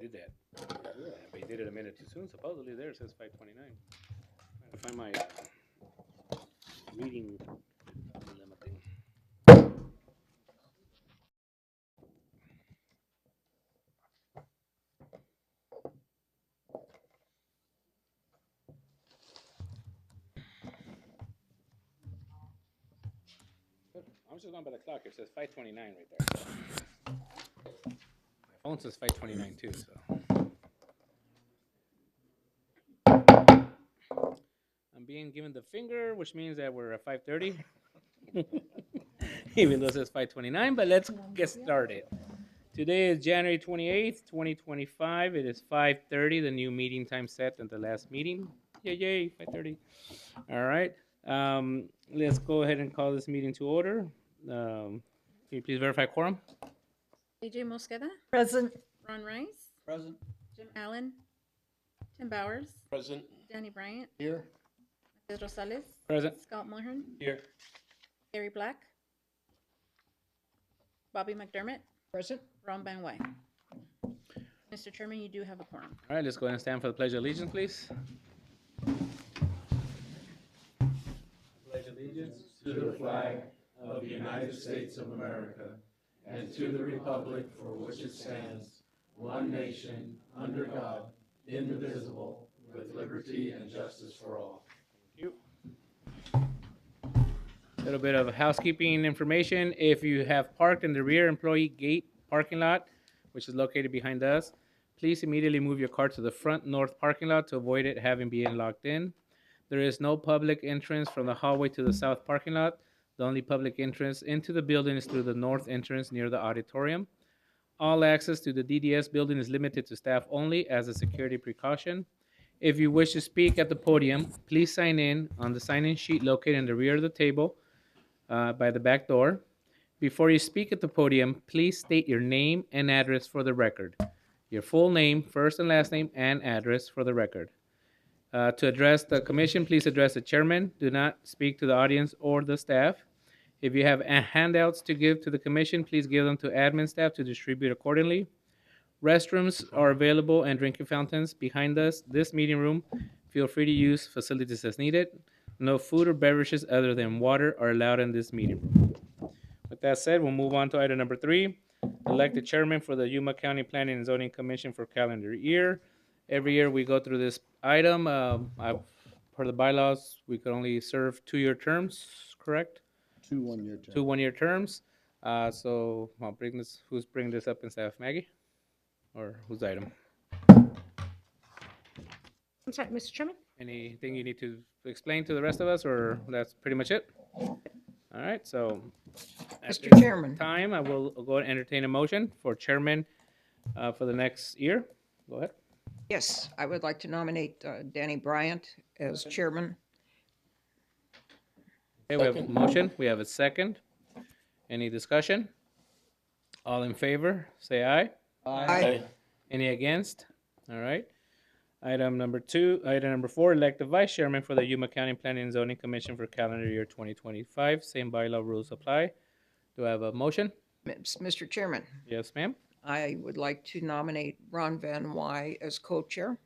did that. But he did it a minute too soon. Supposedly there it says 5:29. Trying to find my reading dilemma thing. I'm just going by the clock. It says 5:29 right there. My phone says 5:29 too, so. I'm being given the finger, which means that we're at 5:30. Even though it says 5:29, but let's get started. Today is January 28th, 2025. It is 5:30, the new meeting time set at the last meeting. Yay, 5:30. All right. Let's go ahead and call this meeting to order. Can you please verify quorum? AJ Mosqueda, Present. Ron Rice, Present. Jim Allen, Tim Bowers, Present. Danny Bryant, Here. Pedro Rosales, Present. Scott Mulhern, Here. Gary Black, Bobby McDermott, Present. Ron Van Wy. Mr. Chairman, you do have a quorum. All right, let's go ahead and stand for the Pledge of Allegiance, please. Pledge allegiance to the flag of the United States of America and to the republic for which it stands, one nation, under God, indivisible, with liberty and justice for all. Thank you. A little bit of housekeeping information. If you have parked in the rear employee gate parking lot, which is located behind us, please immediately move your car to the front north parking lot to avoid it having been locked in. There is no public entrance from the hallway to the south parking lot. The only public entrance into the building is through the north entrance near the auditorium. All access to the DDS building is limited to staff only as a security precaution. If you wish to speak at the podium, please sign in on the sign-in sheet located in the rear of the table by the back door. Before you speak at the podium, please state your name and address for the record. Your full name, first and last name, and address for the record. To address the commission, please address the chairman. Do not speak to the audience or the staff. If you have handouts to give to the commission, please give them to admin staff to distribute accordingly. Restrooms are available and drinking fountains behind us. This meeting room, feel free to use facilities as needed. No food or beverages other than water are allowed in this meeting room. With that said, we'll move on to item number 3. Elect the chairman for the Yuma County Planning and Zoning Commission for calendar year. Every year we go through this item. Per the bylaws, we could only serve 2-year terms, correct? 2 1-year terms. 2 1-year terms. So I'll bring this. Who's bringing this up in staff? Maggie? Or whose item? I'm sorry, Mr. Chairman? Anything you need to explain to the rest of us, or that's pretty much it? All right, so at Mr. this Chairman. time, I will go and entertain a motion for chairman for the next year. Go ahead. Yes, I would like to nominate Danny Bryant as chairman. Okay, we have a motion. We have a second. Any discussion? All in favor, say aye. Aye. Any against? All right. Item number 4, elect the vice chairman for the Yuma County Planning and Zoning Commission for calendar year 2025. Same bylaw rules apply. Do I have a motion? Mr. Chairman, Yes, ma'am. I would like to nominate Ron Van Wy as co-chair. All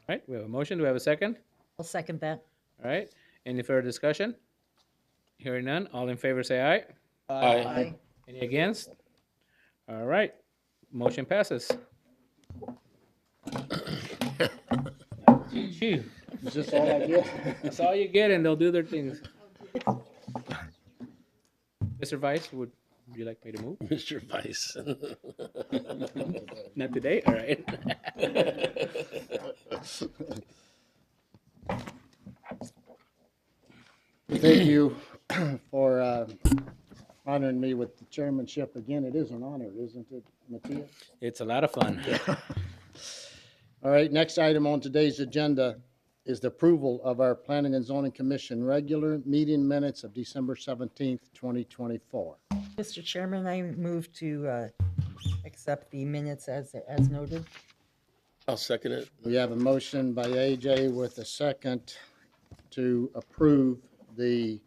right, we have a motion. Do we have a second? I'll second that. All right. Any further discussion? Hearing none. All in favor say aye. Aye. Any against? All right. Motion passes. Gee, Is this all I get? that's all you get, and they'll do their things. Mr. Vice, would you like me to move? Mr. Vice. Not today? All right. Thank you for honoring me with the chairmanship again. It is an honor, isn't it, Mattia? It's a lot of fun. All right, next item on today's agenda is the approval of our Planning and Zoning Commission regular meeting minutes of December 17th, 2024. Mr. Chairman, I move to accept the minutes as noted. I'll second it. We have a motion by AJ with a second to approve the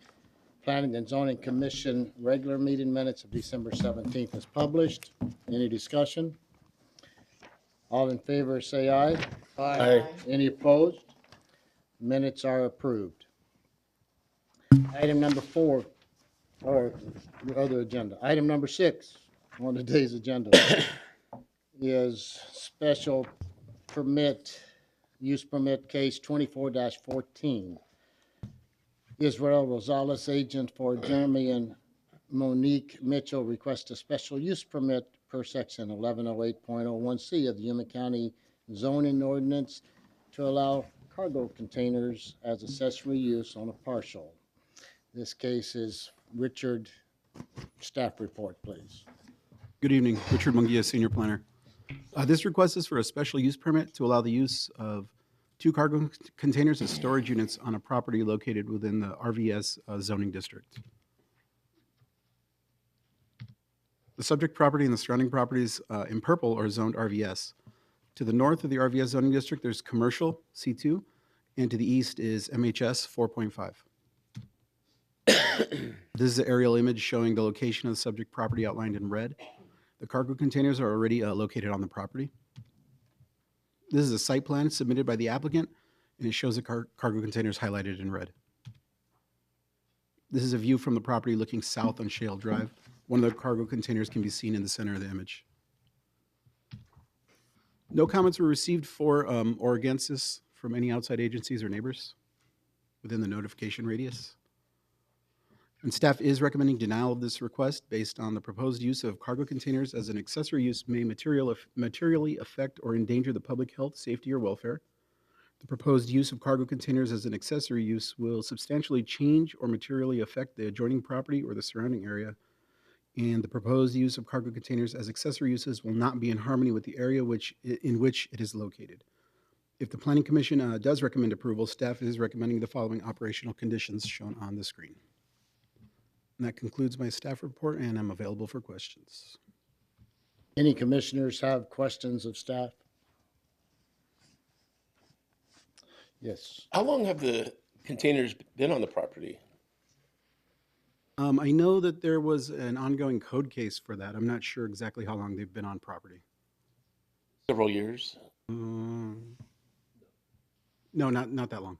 Planning and Zoning Commission regular meeting minutes of December 17th as published. Any discussion? All in favor, say aye. Aye. Any opposed? Minutes are approved. Item number 4, or the other agenda. Item number 6 on today's agenda is special permit, use permit case 24-14. Israel Rosales, agent for Jeremy and Monique Mitchell, requests a special use permit per section 1108.01C of the Yuma County zoning ordinance to allow cargo containers as accessory use on a parcel. This case is Richard. Staff report, please. Good evening, Richard Munguia, Senior Planner. This request is for a special use permit to allow the use of 2 cargo containers as storage units on a property located within the RVS zoning district. The subject property and the surrounding properties in purple are zoned RVS. To the north of the RVS zoning district, there's commercial C2, and to the east is MHS 4.5. This is the aerial image showing the location of the subject property outlined in red. The cargo containers are already located on the property. This is a site plan submitted by the applicant, and it shows the cargo containers highlighted in red. This is a view from the property looking south on Shale Drive. One of the cargo containers can be seen in the center of the image. No comments were received for or against this from any outside agencies or neighbors within the notification radius. And staff is recommending denial of this request based on the proposed use of cargo containers as an accessory use may materially affect or endanger the public health, safety, or welfare. The proposed use of cargo containers as an accessory use will substantially change or materially affect the adjoining property or the surrounding area. And the proposed use of cargo containers as accessory uses will not be in harmony with the area in which it is located. If the Planning Commission does recommend approval, staff is recommending the following operational conditions shown on the screen. And that concludes my staff report, and I'm available for questions. Any commissioners have questions of staff? Yes. How long have the containers been on the property? I know that there was an ongoing code case for that. I'm not sure exactly how long they've been on property. Several years? No, not that long.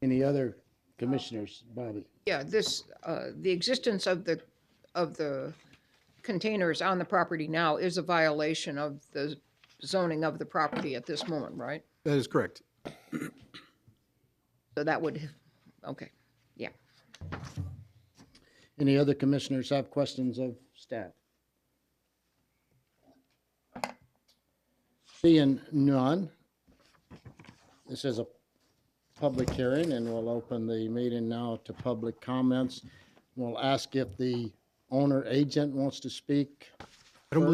Any other commissioners? Bobby? Yeah, this, the existence of the containers on the property now is a violation of the zoning of the property at this moment, right? That is correct. So that would, okay, yeah. Any other commissioners have questions of staff? Seeing none, this is a public hearing, and we'll open the meeting now to public comments. We'll ask if the owner agent wants to speak. I don't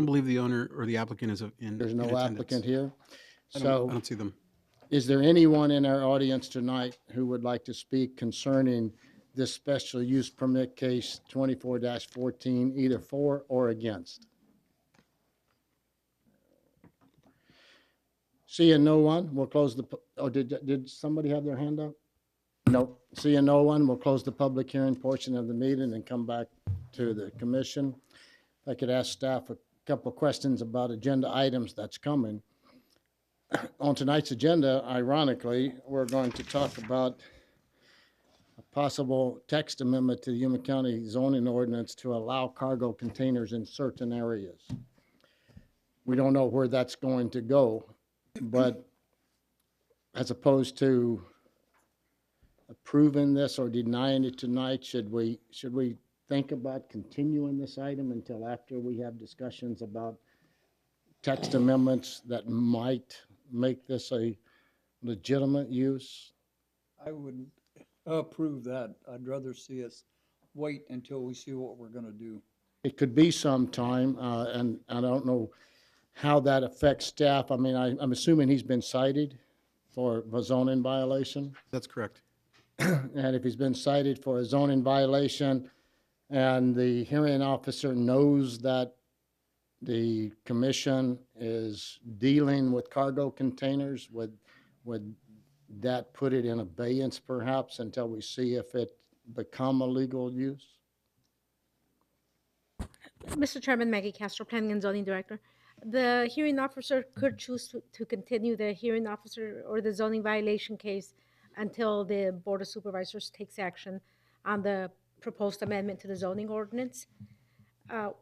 believe the owner or the applicant is in. There's no in attendance. applicant here. I So don't see them. is there anyone in our audience tonight who would like to speak concerning this special use permit case 24-14, either for or against? Seeing no one, we'll close the, did somebody have their hand up? No. Seeing no one, we'll close the public hearing portion of the meeting and come back to the commission. If I could ask staff a couple of questions about agenda items that's coming. On tonight's agenda, ironically, we're going to talk about a possible text amendment to the Yuma County zoning ordinance to allow cargo containers in certain areas. We don't know where that's going to go, but as opposed to approving this or denying it tonight, should we think about continuing this item until after we have discussions about text amendments that might make this a legitimate use? I would approve that. I'd rather see us wait until we see what we're gonna do. It could be some time, and I don't know how that affects staff. I mean, I'm assuming he's been cited for a zoning violation. That's correct. And if he's been cited for a zoning violation and the hearing officer knows that the commission is dealing with cargo containers, would that put it in abeyance perhaps until we see if it become a legal use? Mr. Chairman, Maggie Castro, Planning and Zoning Director. The hearing officer could choose to continue the hearing officer or the zoning violation case until the Board of Supervisors takes action on the proposed amendment to the zoning ordinance.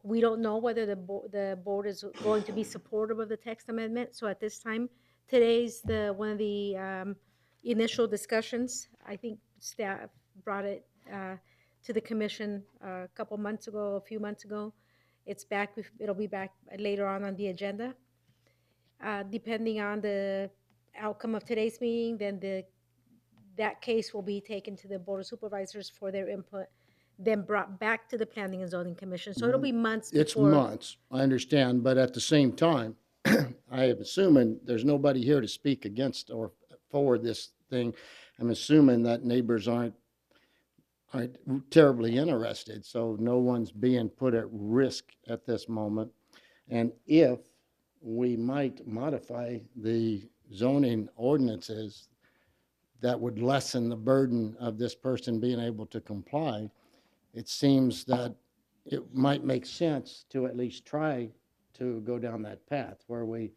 We don't know whether the board is going to be supportive of the text amendment, so at this time, today's one of the initial discussions. I think staff brought it to the commission a few months ago. It's back, it'll be back later on the agenda. Depending on the outcome of today's meeting, then that case will be taken to the Board of Supervisors for their input, then brought back to the Planning and Zoning Commission. So it'll be months It's before. months, I understand, but at the same time, I am assuming there's nobody here to speak against or for this thing. I'm assuming that neighbors aren't terribly interested, so no one's being put at risk at this moment. And if we might modify the zoning ordinances, that would lessen the burden of this person being able to comply. It seems that it might make sense to at least try to go down that path where we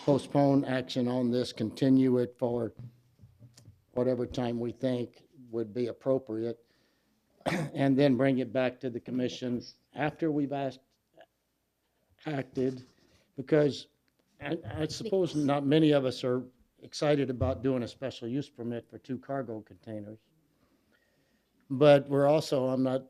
postpone action on this, continue it for whatever time we think would be appropriate, and then bring it back to the commission after we've acted, because I suppose not many of us are excited about doing a special use permit for 2 cargo containers. But I'm not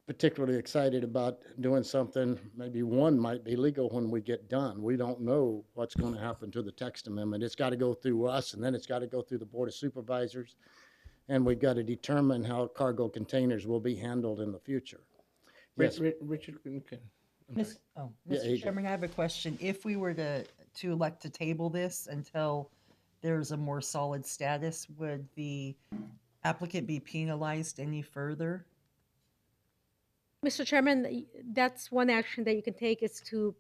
particularly excited about doing something, maybe one might be legal when we get done. We don't know what's going to happen to the text amendment. It's got to go through us, and then it's got to go through the Board of Supervisors, and we've got to determine how cargo containers will be handled in the future. Yes, Richard, okay. Miss, oh, Yeah, Mr. Adrian. Chairman, I have a question. If we were to elect to table this until there's a more solid status, would the applicant be penalized any further? Mr. Chairman, that's one action that you can take, is to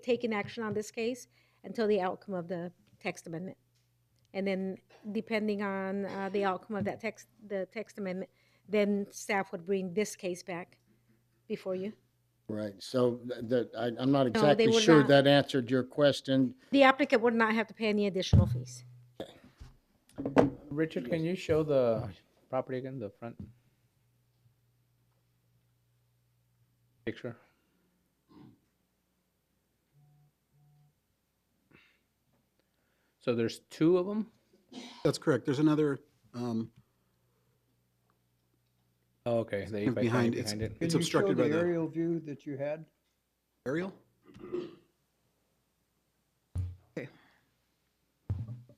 taking action on this case until the outcome of the text amendment. And then depending on the outcome of the text amendment, then staff would bring this case back before you. right. So I'm not they exactly would sure not. that answered your question. The applicant would not have to pay any additional fees. Richard, can you show the property again, the front picture? So there's 2 of them? That's correct. There's another, Oh, okay, the 8 by 20 behind, behind it. it's Can you show obstructed by the the aerial view that you had? aerial?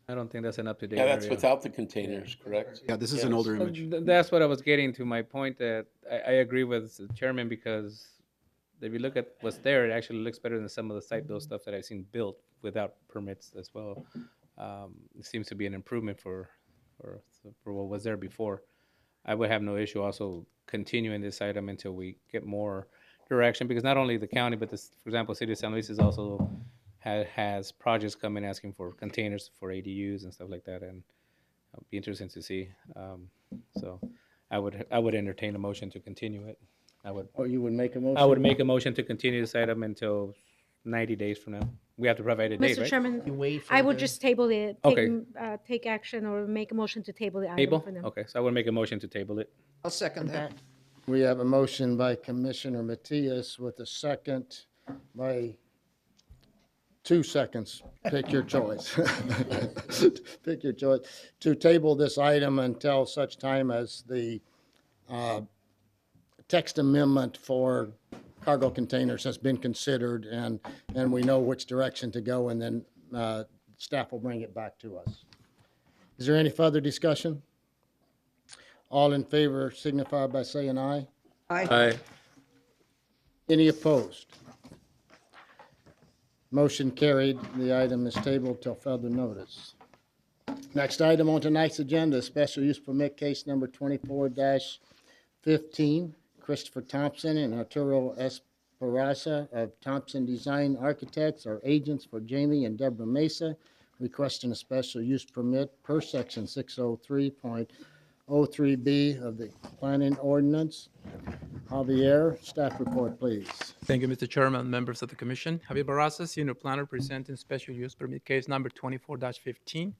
I don't think that's an up-to-date Yeah, that's area. without the containers, correct? Yeah, this is an Yes. older So image. that's what I was getting to, my point that I agree with the chairman, because if you look at what's there, it actually looks better than some of the site-built stuff that I've seen built without permits as well. It seems to be an improvement for what was there before. I would have no issue also continuing this item until we get more direction, because not only the county, but this, for example, City of San Luis is also has projects coming asking for containers for ADUs and stuff like that, and it'll be interesting to see. So I would entertain a motion to continue it. Or you would make a motion? I would make a motion to continue this item until 90 days from now. We have to provide a date, Mr. right? Chairman, I would just table it, Okay. take action or make a motion to table the item Table? for them. Okay, so I would make a motion to table it. I'll second that. We have a motion by Commissioner Matias with a second by 2 seconds. Pick your choice. Pick your choice. To table this item until such time as the text amendment for cargo containers has been considered and we know which direction to go, and then staff will bring it back to us. Is there any further discussion? All in favor signify by saying aye. Aye. Any opposed? Motion carried. The item is tabled till further notice. Next item on tonight's agenda is special use permit case number 24-15. Christopher Thompson and Arturo Esperanza of Thompson Design Architects are agents for Jamie and Deborah Mesa, requesting a special use permit per section 03B of the planning ordinance. Javier, staff report, please. Thank you, Mr. Chairman, members of the commission. Javier Barraza, Senior Planner, presenting special use permit case number 24-15.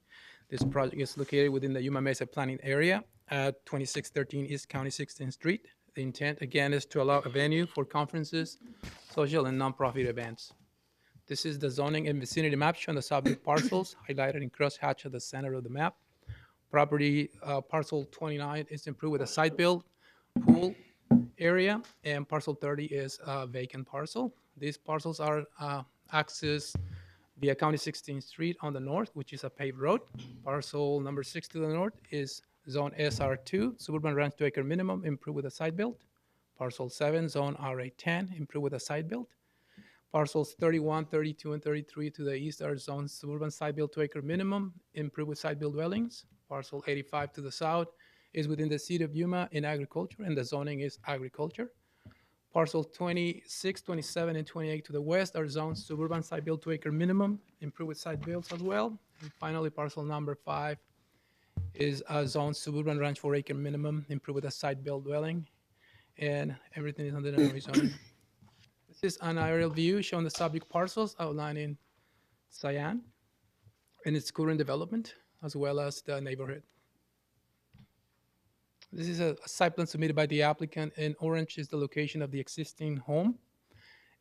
This project is located within the Yuma Mesa planning area at 2613 East County 16th Street. The intent, again, is to allow a venue for conferences, social and nonprofit events. This is the zoning and vicinity map showing the subject parcels highlighted in crosshatch at the center of the map. Property parcel 29 is improved with a site build, pool area, and parcel 30 is a vacant parcel. These parcels are accessed via County 16th Street on the north, which is a paved road. Parcel number 6 to the north is zone SR2, suburban ranch 2-acre minimum, improved with a site build. Parcel 7, zone RA10, improved with a site build. Parcels 31, 32, and 33 to the east are zone suburban site build 2-acre minimum, improved with site build dwellings. Parcel 85 to the south is within the city of Yuma in agriculture, and the zoning is agriculture. Parcels 26, 27, and 28 to the west are zones suburban site build 2-acre minimum, improved with site builds as well. And finally, parcel number 5 is a zone suburban ranch 4-acre minimum, improved with a site build dwelling, and everything is under the noise zone. This is an aerial view showing the subject parcels outlining Cyan and its current development, as well as the neighborhood. This is a site plan submitted by the applicant. In orange is the location of the existing home.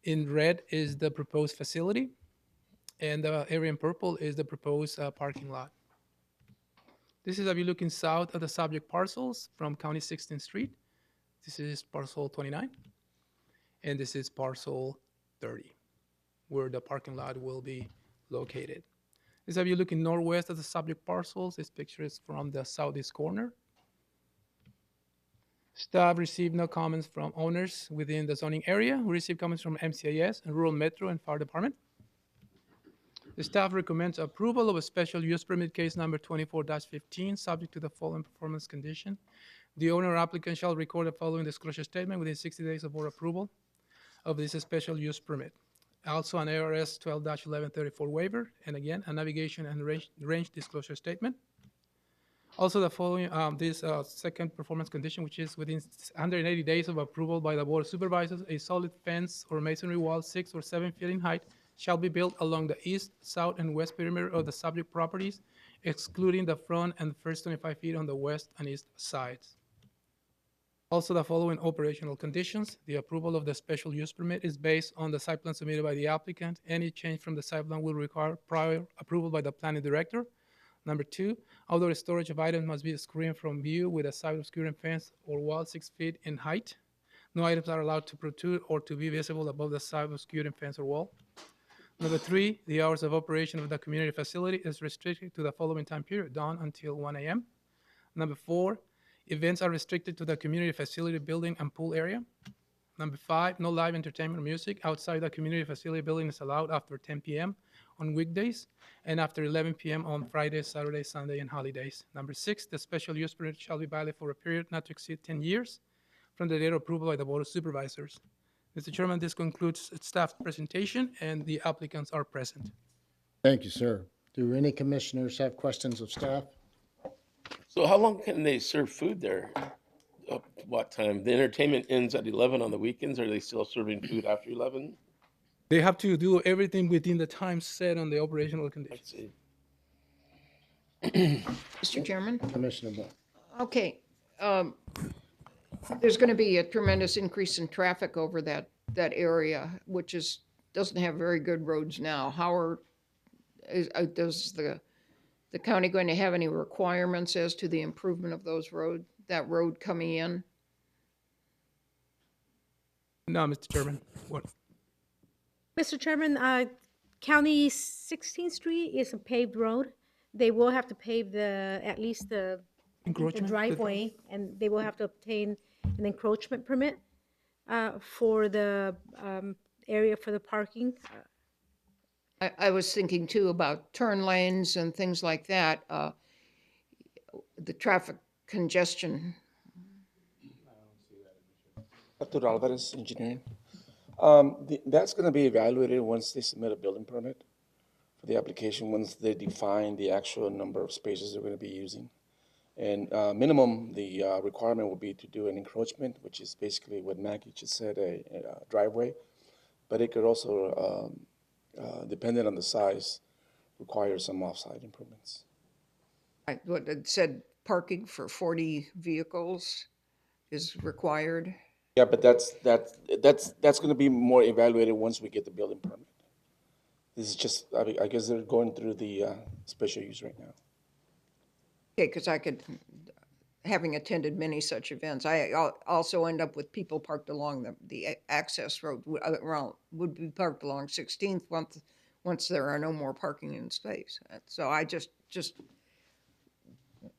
In red is the proposed facility. And the area in purple is the proposed parking lot. This is a view looking south of the subject parcels from County 16th Street. This is parcel 29. And this is parcel 30, where the parking lot will be located. This is a view looking northwest of the subject parcels. This picture is from the southeast corner. Staff received no comments from owners within the zoning area. We received comments from MCIS and Rural Metro and Fire Department. The staff recommends approval of a special use permit case number 24-15, subject to the following performance condition. The owner applicant shall record the following disclosure statement within 60 days of board approval of this special use permit. Also an ARS 12-1134 waiver, and again, a navigation and range disclosure statement. Also the following, this second performance condition, which is within 180 days of approval by the Board of Supervisors, a solid fence or masonry wall 6 or 7 feet in height shall be built along the east, south, and west perimeter of the subject properties, excluding the front and first 25 feet on the west and east sides. Also, the following operational conditions. The approval of the special use permit is based on the site plan submitted by the applicant. Any change from the site plan will require prior approval by the planning director. Number 2, outdoor storage of items must be screened from view with a side obscuring fence or wall 6 feet in height. No items are allowed to protrude or to be visible above the side obscuring fence or wall. Number 3, the hours of operation of the community facility is restricted to the following time period, dawn until 1 a.m. Number 4, events are restricted to the community facility building and pool area. Number 5, no live entertainment or music outside the community facility building is allowed after 10 p.m. on weekdays and after 11 p.m. on Fridays, Saturdays, Sunday, and holidays. Number 6, the special use permit shall be valid for a period not to exceed 10 years from the date of approval by the Board of Supervisors. Mr. Chairman, this concludes staff presentation, and the applicants are present. Thank you, sir. Do any commissioners have questions of staff? So how long can they serve food there? Up to what time? The entertainment ends at 11 on the weekends. Are they still serving food after 11? They have to do everything within the time set on the operational I conditions. see. Mr. Chairman? Commissioner Ball. Okay, there's going to be a tremendous increase in traffic over that area, which doesn't have very good roads now. Does the county going to have any requirements as to the improvement of that road coming in? No, Mr. Chairman. What? Mr. Chairman, County 16th Street is a paved road. They will have to pave at least the Encroachment? driveway, and they will have to obtain an encroachment permit for the area for the parking. I was thinking too about turn lanes and things like that, the traffic congestion. Arturo Alvarez, engineering. That's going to be evaluated once they submit a building permit for the application, once they define the actual number of spaces they're going to be using. And minimum, the requirement will be to do an encroachment, which is basically what Maggie just said, a driveway. But it could also, depending on the size, require some off-site improvements. What it said, parking for 40 vehicles is required. Yeah, but that's going to be more evaluated once we get the building permit. This is just, I guess they're going through the special use right now. Okay, because having attended many such events, also end up with people parked along the access road, would be parked along 16th once there are no more parking in space. So I just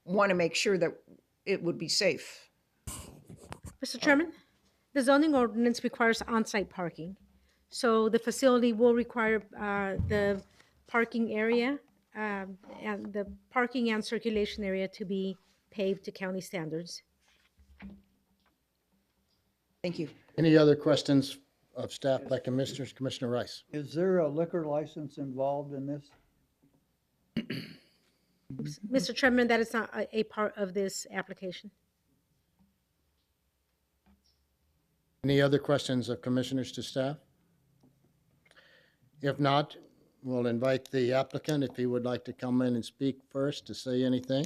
want to make sure that it would be safe. Mr. Chairman, the zoning ordinance requires on-site parking. So the facility will require the parking area and the parking and circulation area to be paved to county standards. Thank you. Any other questions of staff by commissioners? Commissioner Rice? Is there a liquor license involved in this? Mr. Chairman, that is not a part of this application. Any other questions of commissioners to staff? If not, we'll invite the applicant if he would like to come in and speak first to say anything.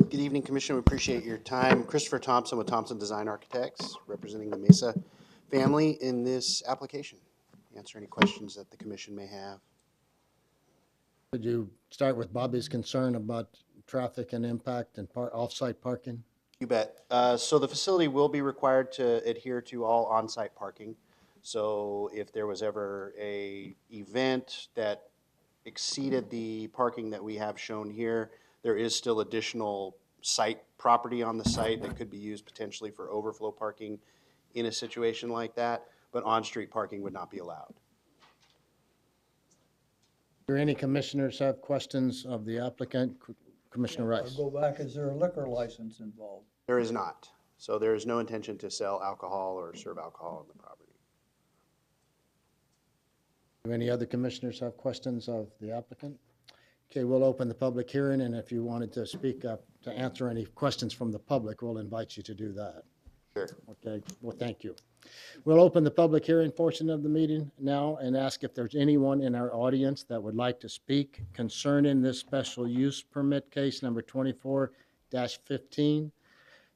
Good evening, Commissioner. We appreciate your time. Christopher Thompson with Thompson Design Architects, representing the Mesa family in this application. Answer any questions that the commission may have. Could you start with Bobby's concern about traffic and impact and off-site parking? You bet. So the facility will be required to adhere to all on-site parking. So if there was ever a event that exceeded the parking that we have shown here, there is still additional site property on the site that could be used potentially for overflow parking in a situation like that, but on-street parking would not be allowed. Do any commissioners have questions of the applicant? Commissioner Rice? I'll go back, is there a liquor license involved? There is not. So there is no intention to sell alcohol or serve alcohol on the property. Do any other commissioners have questions of the applicant? Okay, we'll open the public hearing, and if you wanted to speak up to answer any questions from the public, we'll invite you to do that. Sure. Okay, well, thank you. We'll open the public hearing portion of the meeting now and ask if there's anyone in our audience that would like to speak concerning this special use permit case number 24-15.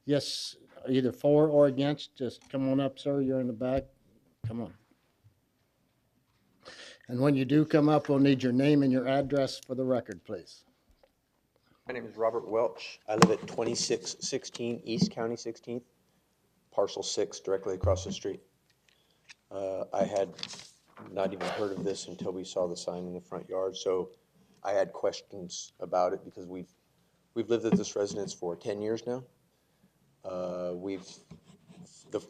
Yes, either for or against, just come on up, sir, you're in the back. Come on. And when you do come up, we'll need your name and your address for the record, please. My name is Robert Welch. I live at 2616 East County 16th, parcel 6, directly across the street. I had not even heard of this until we saw the sign in the front yard, so I had questions about it because we've lived at this residence for 10 years now.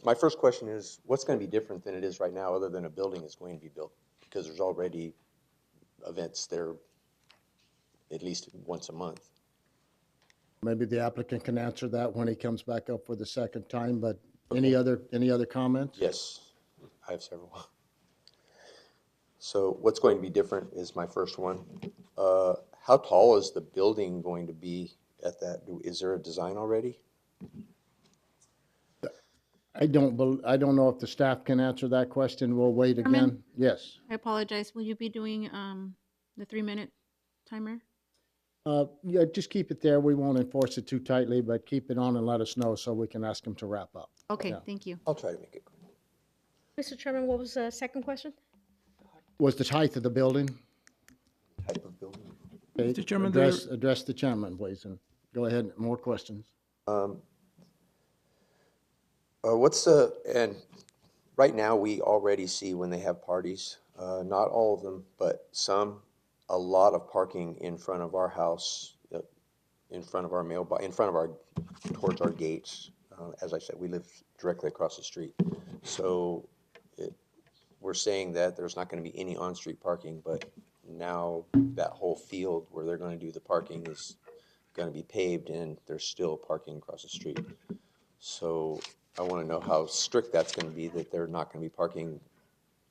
My first question is, what's going to be different than it is right now other than a building is going to be built? Because there's already events there at least once a month. Maybe the applicant can answer that when he comes back up for the second time, but any other comments? Yes, I have several. So what's going to be different is my first one. How tall is the building going to be at that? Is there a design already? I don't know if the staff can answer that question. We'll wait again. Chairman? Yes. I apologize. Will you be doing the 3-minute timer? Yeah, just keep it there. We won't enforce it too tightly, but keep it on and let us know so we can ask them to wrap up. Okay, Yeah. thank you. I'll try to make it quick. Mr. Chairman, what was the second question? Was the height of the building? Type of building. Okay, Mr. Chairman, address the chairman, please, and go ahead. More questions. And right now we already see when they have parties, not all of them, but some, a lot of parking in front of our house, in front of our mailbox, towards our gates. As I said, we live directly across the street. So we're saying that there's not going to be any on-street parking, but now that whole field where they're going to do the parking is going to be paved and there's still parking across the street. So I want to know how strict that's going to be, that they're not going to be parking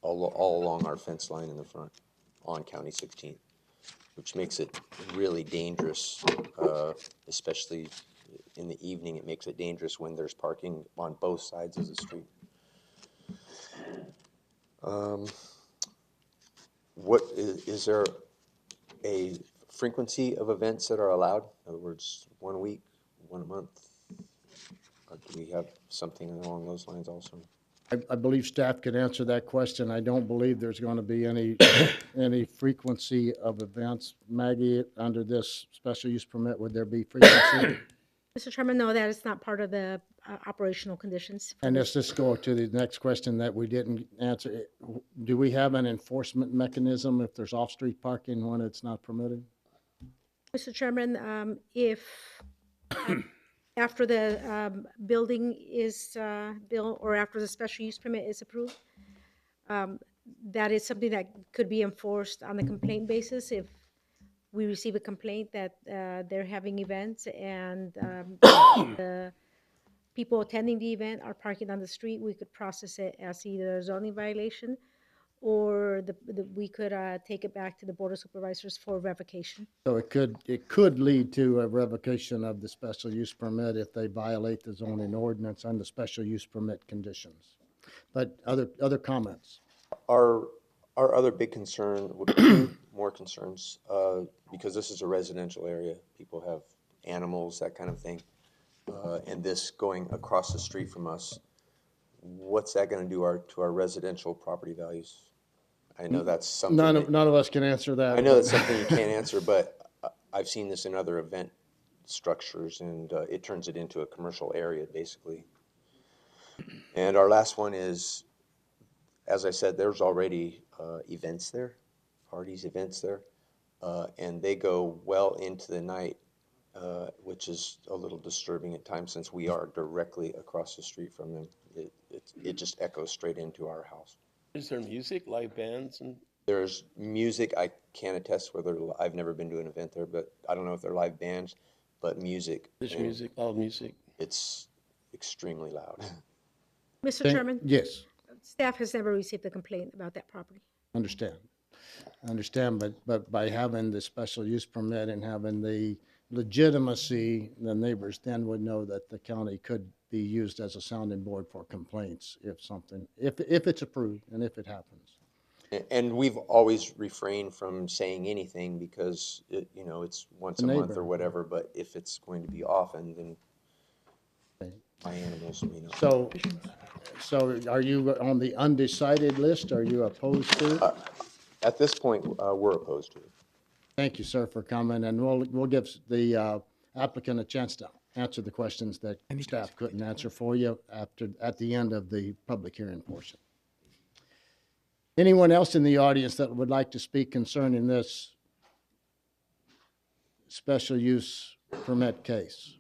all along our fence line in the front on County 16, which makes it really dangerous, especially in the evening. It makes it dangerous when there's parking on both sides of the street. What is there a frequency of events that are allowed? In other words, 1 week, 1 month? Or do we have something along those lines also? I believe staff could answer that question. I don't believe there's going to be any frequency of events. Maggie, under this special use permit, would there be frequency? Mr. Chairman, no, that is not part of the operational conditions. And let's just go to the next question that we didn't answer. Do we have an enforcement mechanism if there's off-street parking when it's not permitted? Mr. Chairman, if after the building is built or after the special use permit is approved, that is something that could be enforced on a complaint basis. If we receive a complaint that they're having events and the people attending the event are parking on the street, we could process it as either a zoning violation or we could take it back to the Board of Supervisors for revocation. So it could lead to a revocation of the special use permit if they violate the zoning ordinance and the special use permit conditions. But other comments? Our other big concern would be more concerns, because this is a residential area. People have animals, that kind of thing. And this going across the street from us, what's that going to do to our residential property values? I know that's something. None of us can answer that. I know that's something you can't answer, but I've seen this in other event structures, and it turns it into a commercial area, basically. And our last one is, as I said, there's already events there, events there, and they go well into the night, which is a little disturbing at times since we are directly across the street from them. It just echoes straight into our house. Is there music, live bands, and? There's music. I can't attest whether I've never been to an event there, but I don't know if they're live bands, but music. There's music, loud music. It's extremely loud. Mr. Chairman? Yes. Staff has never received a complaint about that property. Understand, but by having the special use permit and having the legitimacy, the neighbors then would know that the county could be used as a sounding board for complaints if it's approved and if it happens. And we've always refrained from saying anything because it's once a month or whatever. But if it's going to be often, then my animals may not. So are you on the undecided list? Are you opposed to it? At this point, we're opposed to it. Thank you, sir, for coming, and we'll give the applicant a chance to answer the questions that staff couldn't answer for you at the end of the public hearing portion. Anyone else in the audience that would like to speak concerning this special use permit case?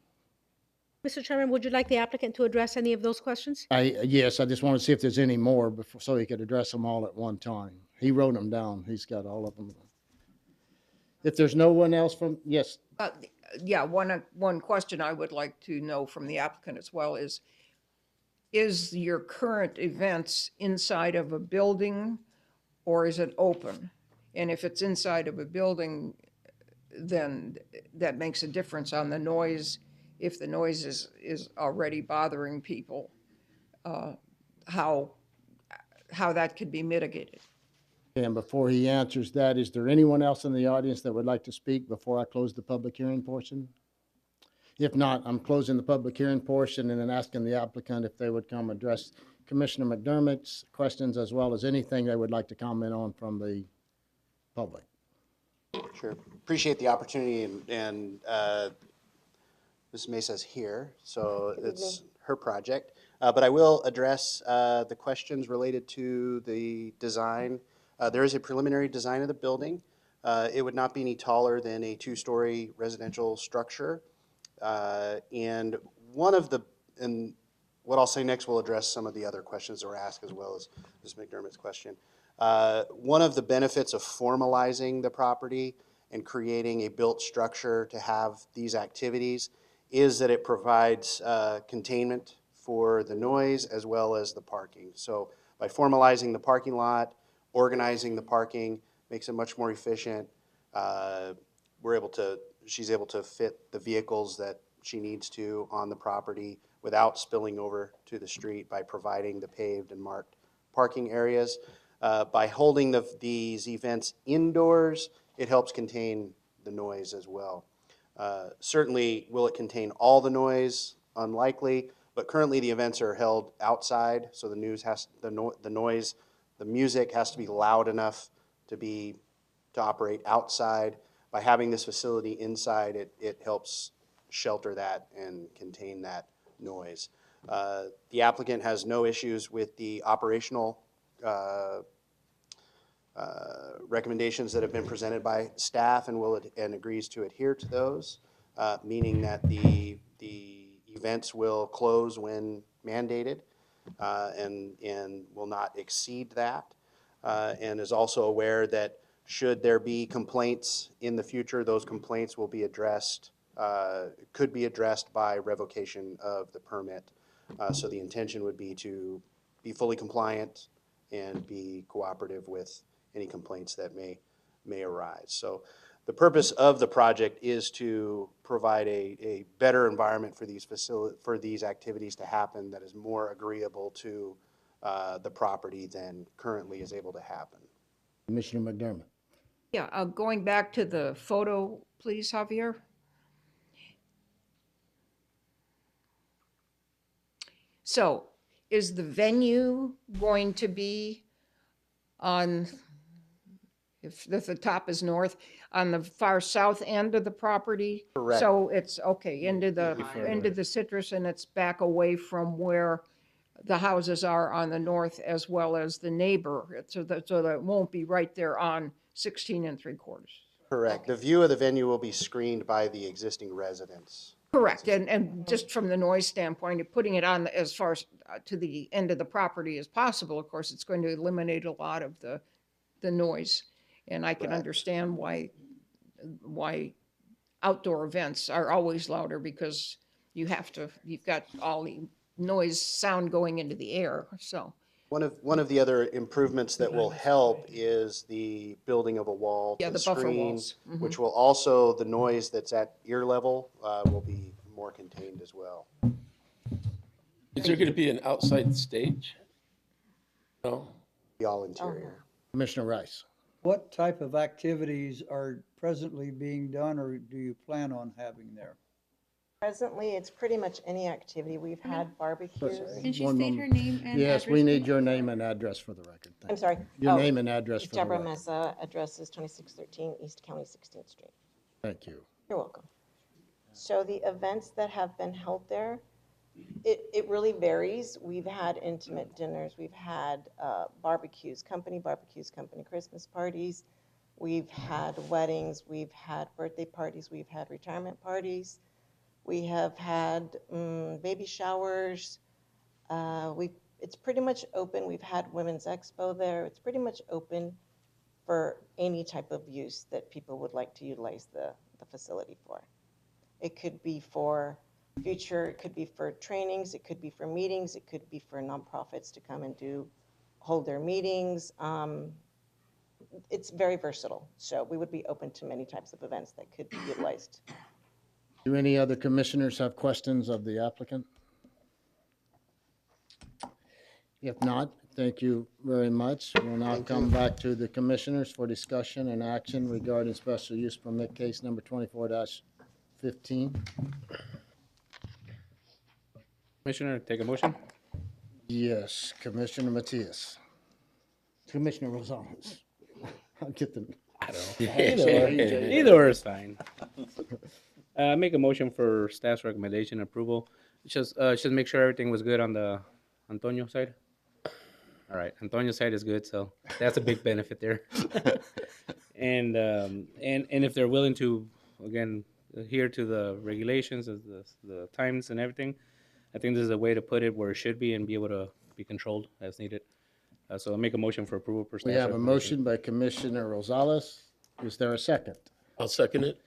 Mr. Chairman, would you like the applicant to address any of those questions? Yes, I just want to see if there's any more so he could address them all at one time. He wrote them down. He's got all of them. If there's no one else yes. Yeah, one question I would like to know from the applicant as well is your current events inside of a building or is it open? And if it's inside of a building, then that makes a difference on the noise. If the noise is already bothering people, how that could be mitigated. And before he answers that, is there anyone else in the audience that would like to speak before I close the public hearing portion? If not, I'm closing the public hearing portion and then asking the applicant if they would come address Commissioner McDermott's questions as well as anything they would like to comment on from the public. Sure. Appreciate the opportunity, and Ms. Mesa's here, so it's her project. But I will address the questions related to the design. There is a preliminary design of the building. It would not be any taller than a two-story residential structure. And what I'll say next will address some of the other questions that were asked as well as Ms. McDermott's question. One of the benefits of formalizing the property and creating a built structure to have these activities is that it provides containment for the noise as well as the parking. So by formalizing the parking lot, organizing the parking, makes it much more efficient. She's able to fit the vehicles that she needs to on the property without spilling over to the street by providing the paved and marked parking areas. By holding these events indoors, it helps contain the noise as well. Certainly, will it contain all the noise? Unlikely, but currently the events are held outside, so the noise, the music has to be loud enough to operate outside. By having this facility inside, it helps shelter that and contain that noise. The applicant has no issues with the operational recommendations that have been presented by staff and agrees to adhere to those, meaning that the events will close when mandated and will not exceed that, and is also aware that should there be complaints in the future, those complaints will be addressed, could be addressed by revocation of the permit. So the intention would be to be fully compliant and be cooperative with any complaints that may arise. So the purpose of the project is to provide a better environment for these activities to happen that is more agreeable to the property than currently is able to happen. Commissioner McDermott. Yeah, going back to the photo, please, Javier. So, is the venue going to be on, if the top is north, on the far south end of the property? Correct. So it's, okay, into the citrus, and it's back away from where the houses are on the north as well as the neighbor, so that it won't be right there on 16 3/4. Correct. The view of the venue will be screened by the existing residents. Correct, and just from the noise standpoint, of putting it on as far as to the end of the property as possible, of course, it's going to eliminate a lot of the noise. And I can understand why outdoor events are always louder, because you've got all the noise, sound going into the air, so. One of the other improvements that will help is the building of a wall Yeah, to the buffer screen, walls. Mhm. which will also, the noise that's at ear level will be more contained as well. Is there going to be an outside stage? No? Be all interior. Commissioner Rice. What type of activities are presently being done or do you plan on having there? Presently, it's pretty much any activity. We've had barbecues. Can she One state moment. her name and Yes, we address, need please? your name and address for the record. Thank I'm you. sorry. Your Oh, name and address for the Deborah record. Mesa, address is 2613 East County 16th Street. Thank you. You're welcome. So the events that have been held there, it really varies. We've had intimate dinners, we've had barbecues, company Christmas parties. We've had weddings, we've had birthday parties, we've had retirement parties. We have had baby showers. It's pretty much open. We've had Women's Expo there. It's pretty much open for any type of use that people would like to utilize the facility for. It could be for future, it could be for trainings, it could be for meetings, it could be for nonprofits to come and hold their meetings. It's very versatile, so we would be open to many types of events that could be utilized. Do any other commissioners have questions of the applicant? If not, thank you very much. We'll now come back to the commissioners for discussion and action regarding special use permit case number 24-15. Commissioner, take a motion. Yes, Commissioner Matias. Commissioner Rosales. I'll get them. Either or is fine. Make a motion for staff's recommendation approval. Just make sure everything was good on the Antonio side. All right, Antonio's side is good, so that's a big benefit there. And if they're willing to, again, adhere to the regulations, the times and everything, I think this is a way to put it where it should be and be able to be controlled as needed. So I'll make a motion for approval per We staff's have a motion by Commissioner Rosales. Is there a second? I'll second it.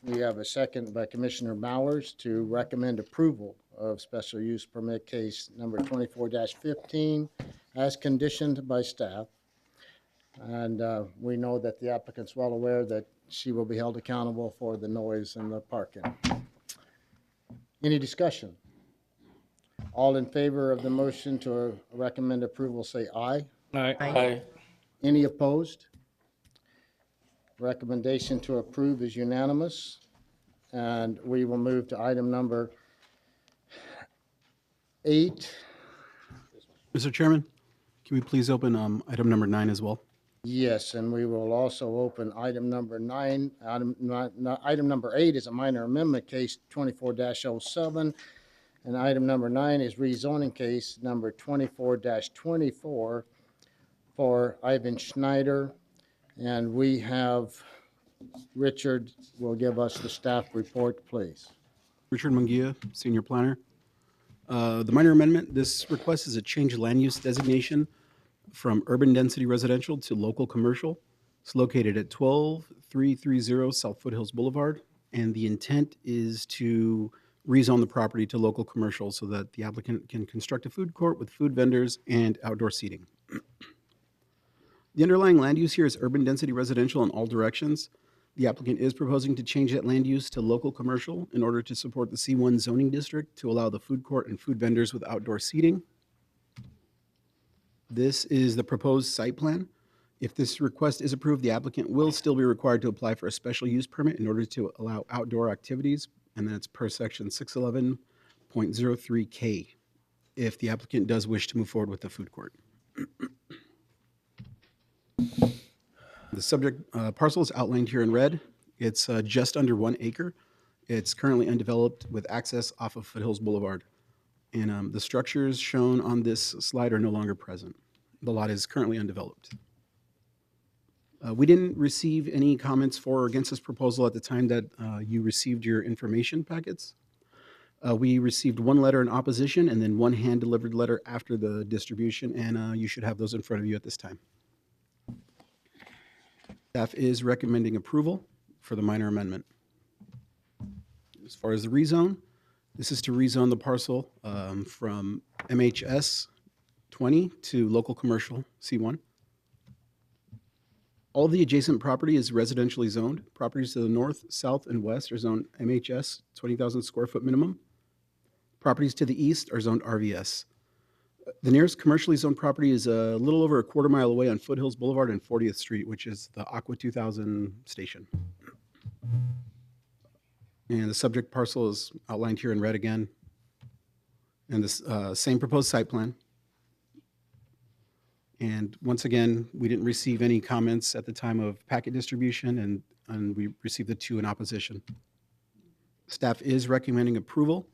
We have a second by Commissioner Bowers to recommend approval of special use permit case number 24-15 as conditioned by staff. And we know that the applicant's well aware that she will be held accountable for the noise and the parking. Any discussion? All in favor of the motion to recommend approval, say aye. Aye. Aye. Any opposed? Recommendation to approve is unanimous. And we will move to item number 8. Mr. Chairman, can we please open item number 9 as well? Yes, and we will also open item number 9. Item number 8 is a minor amendment case 24-07. And item number 9 is rezoning case number 24-24 for Ivan Schneider. And we have, Richard will give us the staff report, please. Richard Munguia, Senior Planner. The minor amendment, this request is a change of land use designation from urban density residential to local commercial. It's located at 12330 South Foothills Boulevard, and the intent is to rezone the property to local commercial so that the applicant can construct a food court with food vendors and outdoor seating. The underlying land use here is urban density residential in all directions. The applicant is proposing to change that land use to local commercial in order to support the C1 zoning district to allow the food court and food vendors with outdoor seating. This is the proposed site plan. If this request is approved, the applicant will still be required to apply for a special use permit in order to allow outdoor activities, and that's per section 611.03K if the applicant does wish to move forward with the food court. The subject parcel is outlined here in red. It's just under 1 acre. It's currently undeveloped with access off of Foothills Boulevard. And the structures shown on this slide are no longer present. The lot is currently undeveloped. We didn't receive any comments for or against this proposal at the time that you received your information packets. We received 1 letter in opposition and then 1 hand-delivered letter after the distribution, and you should have those in front of you at this time. Staff is recommending approval for the minor amendment. As far as the rezone, this is to rezone the parcel from MHS 20 to local commercial C1. All of the adjacent property is residentially zoned. Properties to the north, south, and west are zoned MHS, 20,000 square foot minimum. Properties to the east are zoned RVS. The nearest commercially zoned property is a little over a quarter mile away on Foothills Boulevard and 40th Street, which is the Aqua 2000 station. And the subject parcel is outlined here in red again. And this same proposed site plan. And once again, we didn't receive any comments at the time of packet distribution, and we received the 2 in opposition. Staff is recommending approval,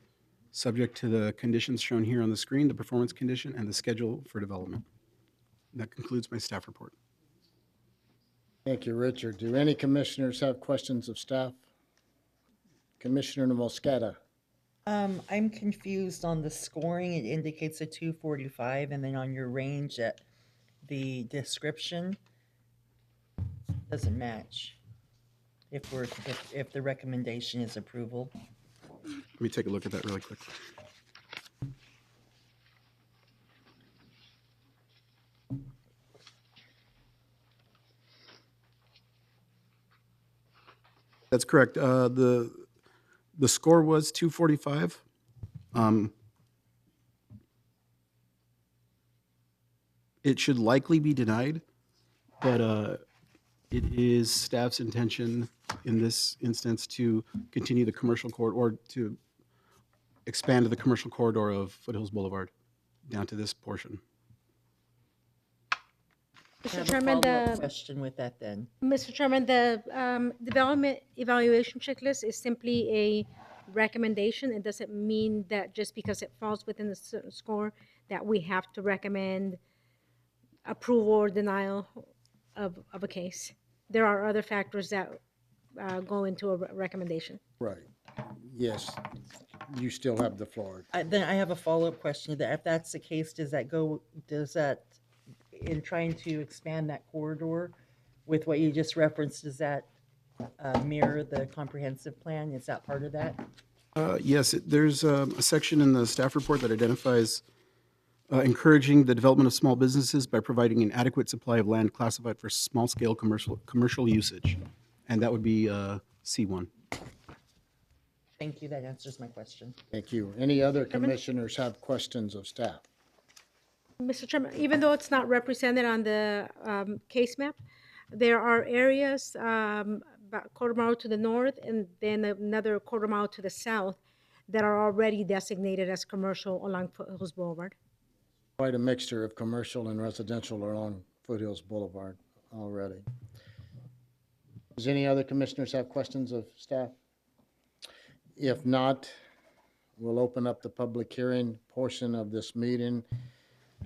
subject to the conditions shown here on the screen, the performance condition, and the schedule for development. That concludes my staff report. Thank you, Richard. Do any commissioners have questions of staff? Commissioner Mosqueda. I'm confused on the scoring. It indicates a 245, and then on your range at the description doesn't match. If the recommendation is approval. Let me take a look at that really quick. That's correct. The score was 245. It should likely be denied, but it is staff's intention in this instance to continue the commercial corridor, to expand the commercial corridor of Foothills Boulevard down to this portion. I Mr. have a Chairman, follow-up question with that then. Mr. Chairman, the development evaluation checklist is simply a recommendation. It doesn't mean that just because it falls within a certain score that we have to recommend approval or denial of a case. There are other factors that go into a recommendation. Right. Yes, you still have the floor. Then I have a follow-up question to that. If that's the case, does that in trying to expand that corridor with what you just referenced, does that mirror the comprehensive plan? Is that part of that? Yes, there's a section in the staff report that identifies encouraging the development of small businesses by providing an adequate supply of land classified for small-scale commercial usage. And that would be C1. Thank you, that answers my question. Thank you. Any other commissioners have questions of staff? Mr. Chairman, even though it's not represented on the case map, there are areas about a quarter mile to the north and then another quarter mile to the south that are already designated as commercial along Foothills Boulevard. Quite a mixture of commercial and residential along Foothills Boulevard already. Does any other commissioners have questions of staff? If not, we'll open up the public hearing portion of this meeting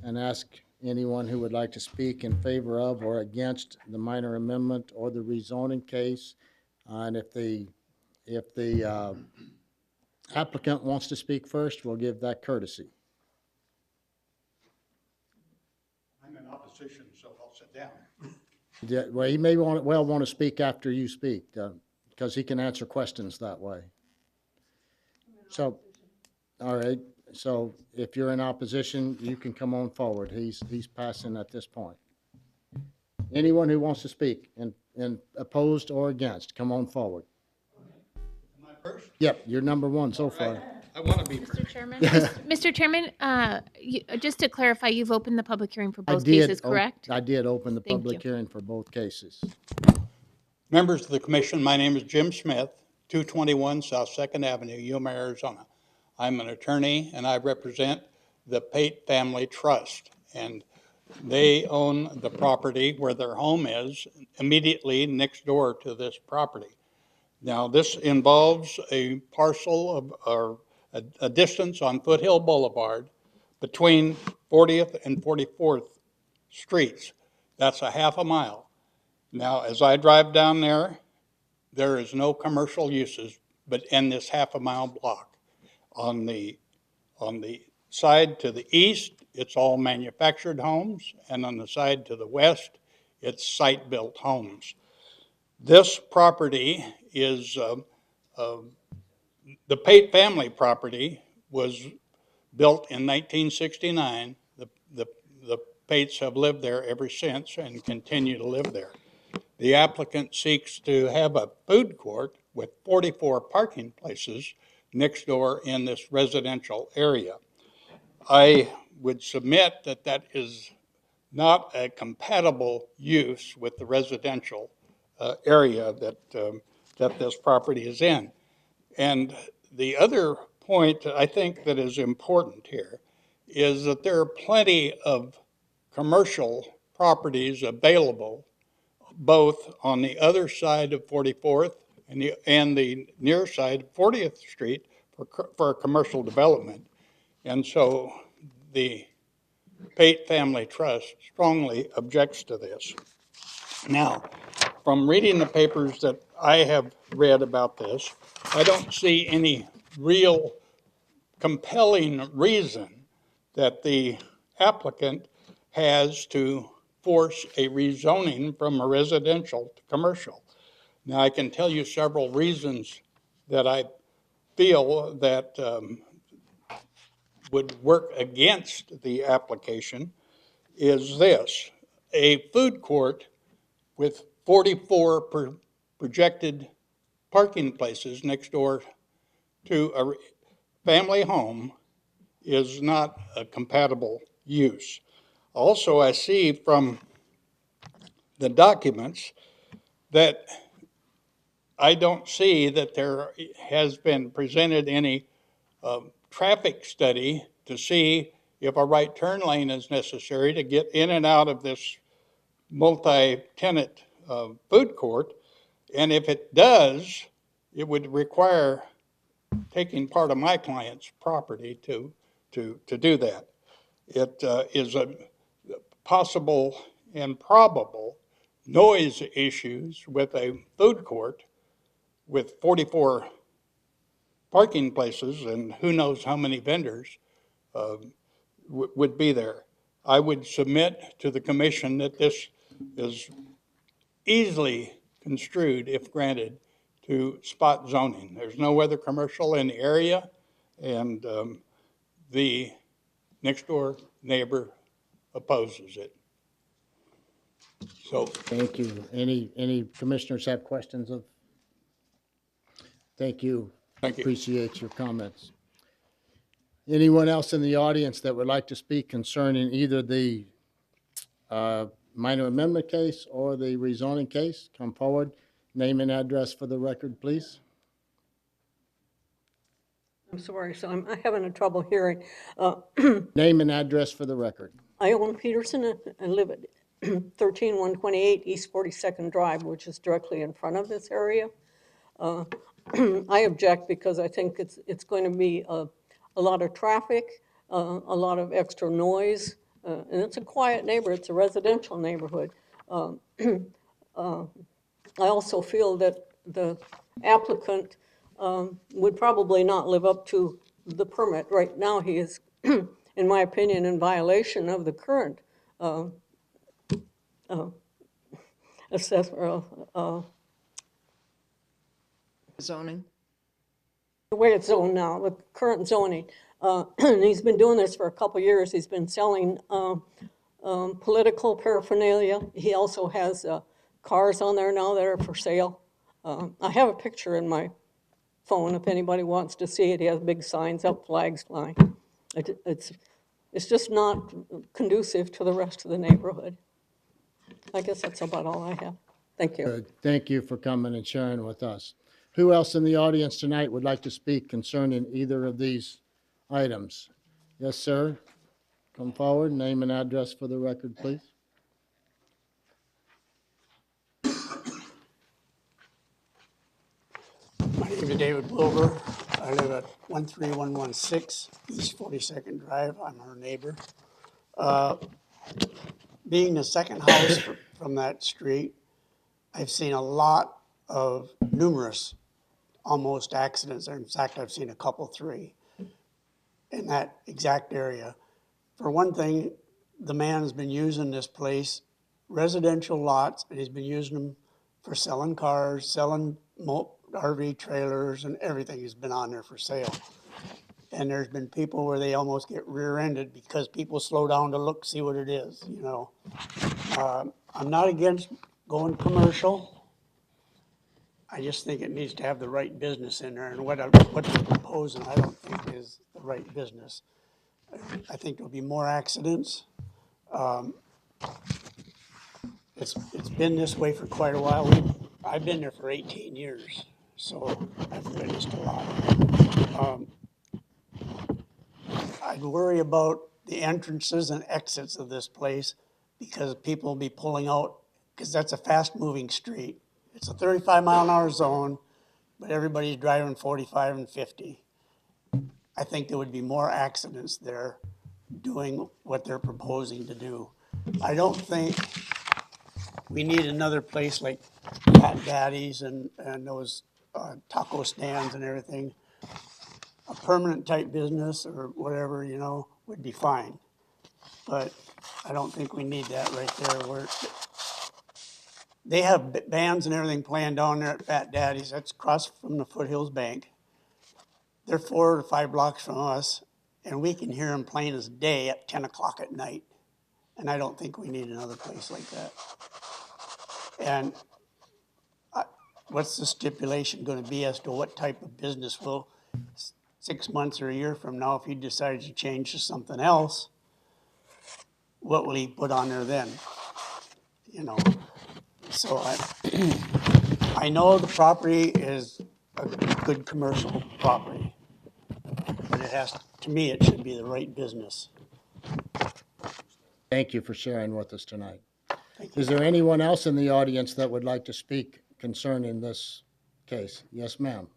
and ask anyone who would like to speak in favor of or against the minor amendment or the rezoning case. And if the applicant wants to speak first, we'll give that courtesy. I'm in opposition, so I'll sit down. Yeah, well, he may want to speak after you speak, because he can answer questions that way. So, all right, so if you're in opposition, you can come on forward. He's passing at this point. Anyone who wants to speak in opposed or against, come on forward. Am I first? Yep, you're number one so far. I want to be Mr. first. Chairman, Mr. Chairman, just to clarify, you've opened the public hearing for both cases, correct? I did open the Thank public you. hearing for both cases. Members of the commission, my name is Jim Smith, 221 South Second Avenue, Yuma, Arizona. I'm an attorney and I represent the Pate Family Trust. And they own the property where their home is immediately next door to this property. Now, this involves a parcel of, or a distance on Foothill Boulevard between 40th and 44th Streets. That's a half a mile. Now, as I drive down there, there is no commercial uses but in this half a mile block. On the side to the east, it's all manufactured homes, and on the side to the west, it's site-built homes. This property is, the Pate family property was built in 1969. The Pates have lived there ever since and continue to live there. The applicant seeks to have a food court with 44 parking places next door in this residential area. I would submit that that is not a compatible use with the residential area that this property is in. And the other point I think that is important here is that there are plenty of commercial properties available both on the other side of 44th and the near side of 40th Street for commercial development. And so the Pate Family Trust strongly objects to this. Now, from reading the papers that I have read about this, I don't see any real compelling reason that the applicant has to force a rezoning from a residential to commercial. Now, I can tell you several reasons that I feel that would work against the application is this. A food court with 44 projected parking places next door to a family home is not a compatible use. Also, I see from the documents that I don't see that there has been presented any traffic study to see if a right turn lane is necessary to get in and out of this multi-tenant food court. And if it does, it would require taking part of my client's property to do that. It is a possible and probable noise issues with a food court with 44 parking places and who knows how many vendors would be there. I would submit to the commission that this is easily construed, if granted, to spot zoning. There's no other commercial in the area, and the next door neighbor opposes it. So. Thank you. Any commissioners have questions of? Thank you. Thank you. Appreciate your comments. Anyone else in the audience that would like to speak concerning either the minor amendment case or the rezoning case, come forward. Name and address for the record, please. I'm sorry, so I'm having a trouble hearing. Name and address for the record. I own Peterson and live at 13128 East 42nd Drive, which is directly in front of this area. I object because I think it's going to be a lot of traffic, a lot of extra noise, and it's a quiet neighborhood. It's a residential neighborhood. I also feel that the applicant would probably not live up to the permit. Right now, he is, in my opinion, in violation of the current Zoning? The way it's zoned now, with current zoning. And he's been doing this for a couple years. He's been selling political paraphernalia. He also has cars on there now that are for sale. I have a picture in my phone if anybody wants to see it. He has big signs up, flags flying. It's just not conducive to the rest of the neighborhood. I guess that's about all I have. Thank you. Good. Thank you for coming and sharing with us. Who else in the audience tonight would like to speak concerning either of these items? Yes, sir. Come forward. Name and address for the record, please. My name is David Blover. I live at 13116 East 42nd Drive. I'm her neighbor. Being the second house from that street, I've seen a lot of numerous almost accidents. In fact, I've seen a couple, 3 in that exact area. For one thing, the man's been using this place, residential lots, and he's been using them for selling cars, selling RV trailers, and everything has been on there for sale. And there's been people where they almost get rear-ended because people slow down to look, see what it is, you know. I'm not against going commercial. I just think it needs to have the right business in there, and what they're proposing, I don't think is the right business. I think there'll be more accidents. It's been this way for quite a while. I've been there for 18 years, so I've witnessed a lot. I'd worry about the entrances and exits of this place because people will be pulling out, because that's a fast-moving street. It's a 35-mile-an-hour zone, but everybody's driving 45 and 50. I think there would be more accidents there doing what they're proposing to do. I don't think we need another place like Fat Daddy's and those taco stands and everything. A permanent type business or whatever, you know, would be fine. But I don't think we need that right there. They have bands and everything playing down there at Fat Daddy's. That's across from the Foothills Bank. They're 4 or 5 blocks from us, and we can hear them plain as day at 10 o'clock at night. And I don't think we need another place like that. And what's the stipulation going to be as to what type of business will 6 months or a year from now, if he decides to change to something else, what will he put on there then? You know, so I know the property is a good commercial property, but it has, to me, it should be the right business. Thank you for sharing with us tonight. Is there anyone else in the audience that would like to speak concerning this case? Yes, ma'am.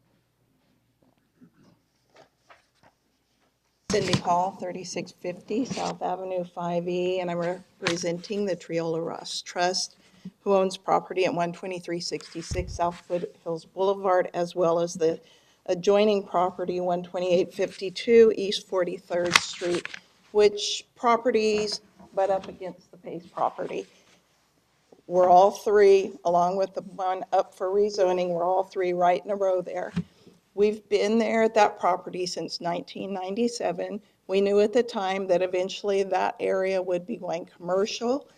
Cindy Hall, 3650 South Avenue 5E, and I'm representing the Triola Ross Trust, who owns property at 12366 South Foothills Boulevard, as well as the adjoining property, 12852 East 43rd Street, which properties butt up against the Pace property. We're all three, along with the one up for rezoning, we're all three right in a row there. We've been there at that property since 1997. We knew at the time that eventually that area would be going commercial.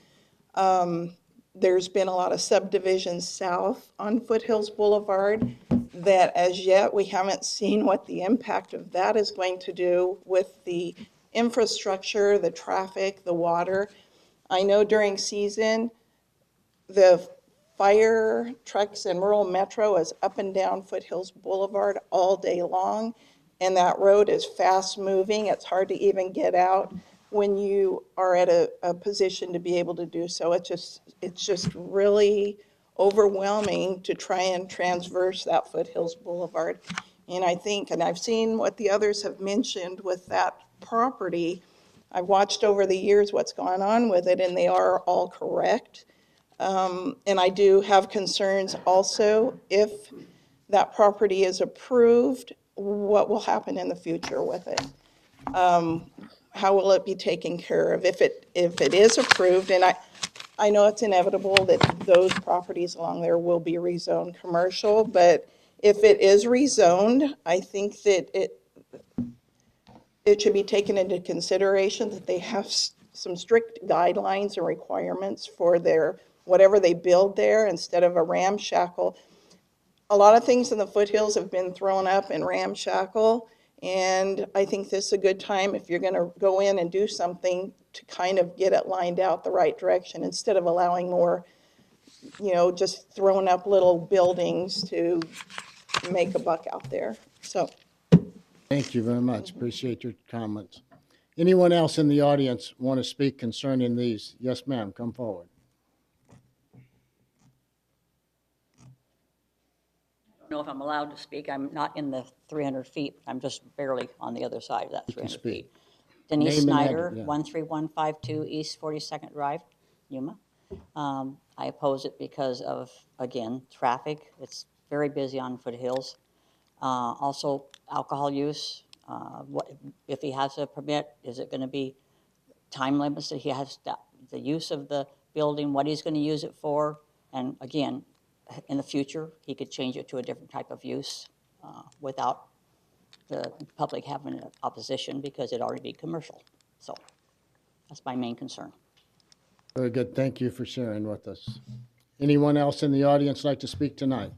There's been a lot of subdivisions south on Foothills Boulevard that as yet we haven't seen what the impact of that is going to do with the infrastructure, the traffic, the water. I know during season, the fire trucks in rural metro is up and down Foothills Boulevard all day long, and that road is fast moving. It's hard to even get out when you are at a position to be able to do so. It's just really overwhelming to try and transverse that Foothills Boulevard. And I think, and I've seen what the others have mentioned with that property, I've watched over the years what's gone on with it, and they are all correct. And I do have concerns also if that property is approved, what will happen in the future with it? How will it be taken care of? If it is approved, and I know it's inevitable that those properties along there will be rezoned commercial, but if it is rezoned, I think that it should be taken into consideration that they have some strict guidelines and requirements for their, whatever they build there instead of a ramshackle. A lot of things in the foothills have been thrown up and ramshackle, and I think this is a good time if you're going to go in and do something to kind of get it lined out the right direction instead of allowing more, just throwing up little buildings to make a buck out there. So. Thank you very much. Appreciate your comments. Anyone else in the audience want to speak concerning these? Yes, ma'am, come forward. I don't know if I'm allowed to speak. I'm not in the 300 feet. I'm just barely on the other side of that 300 feet. Denise Name and Snyder, address, yeah. 13152 East 42nd Drive, Yuma. I oppose it because of, again, traffic. It's very busy on Foothills. Also, alcohol use. If he has a permit, is it going to be time limits that he has the use of the building, what he's going to use it for? And again, in the future, he could change it to a different type of use without the public having an opposition because it'd already be commercial. So that's my main concern. Very good. Thank you for sharing with us. Anyone else in the audience like to speak tonight?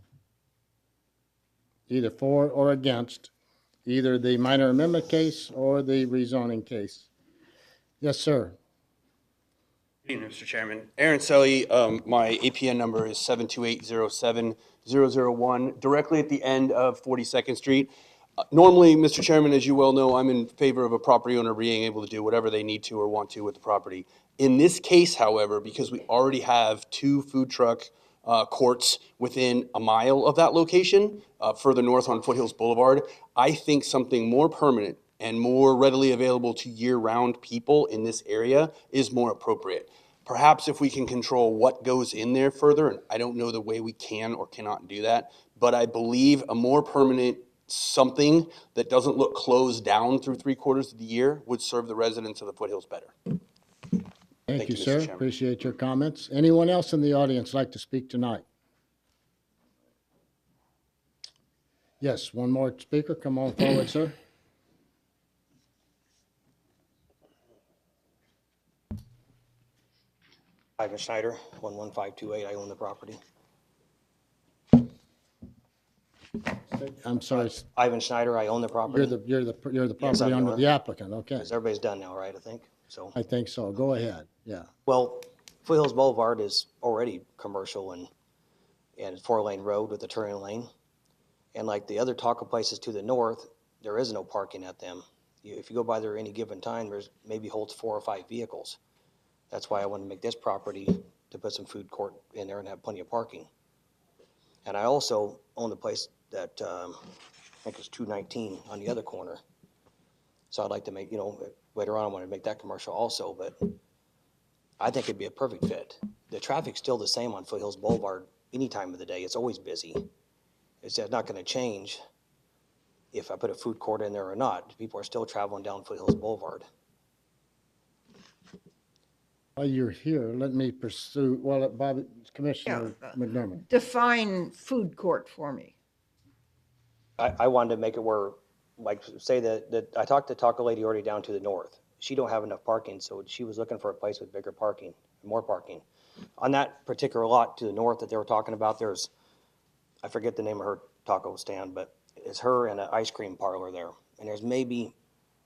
Either for or against either the minor amendment case or the rezoning case? Yes, sir. Good evening, Mr. Chairman. Aaron Selly, my APN number is 728-07-001, directly at the end of 42nd Street. Normally, Mr. Chairman, as you well know, I'm in favor of a property owner being able to do whatever they need to or want to with the property. In this case, however, because we already have two food truck courts within a mile of that location, further north on Foothills Boulevard, I think something more permanent and more readily available to year-round people in this area is more appropriate. Perhaps if we can control what goes in there further, and I don't know the way we can or cannot do that, but I believe a more permanent something that doesn't look closed down through 3/4 of the year would serve the residents of the Foothills better. Thank you, Mr. sir. Chairman. Appreciate your comments. Anyone else in the audience like to speak tonight? Yes, one more speaker. Come on forward, sir. Ivan Schneider, 11528. I own the property. I'm sorry. Ivan Schneider, I own the property. You're the Yes, property I'm the owner, owner. the applicant, okay. Because everybody's done now, right, I think? So, I think so. Go ahead, yeah. well, Foothills Boulevard is already commercial and it's 4-lane road with a turning lane. And like the other taco places to the north, there is no parking at them. If you go by there any given time, there's maybe holds 4 or 5 vehicles. That's why I want to make this property to put some food court in there and have plenty of parking. And I also own the place that I think is 219 on the other corner. So I'd like to make, later on I want to make that commercial also, but I think it'd be a perfect fit. The traffic's still the same on Foothills Boulevard any time of the day. It's always busy. It's not going to change if I put a food court in there or not. People are still traveling down Foothills Boulevard. While you're here, let me pursue, well, Bob, Commissioner Yeah. McDermott. Define food court for me. I wanted to make it where, like, say that I talked to Taco Lady already down to the north. She don't have enough parking, so she was looking for a place with bigger parking, more parking. On that particular lot to the north that they were talking about, there's, I forget the name of her taco stand, but it's her and an ice cream parlor there. And there's maybe,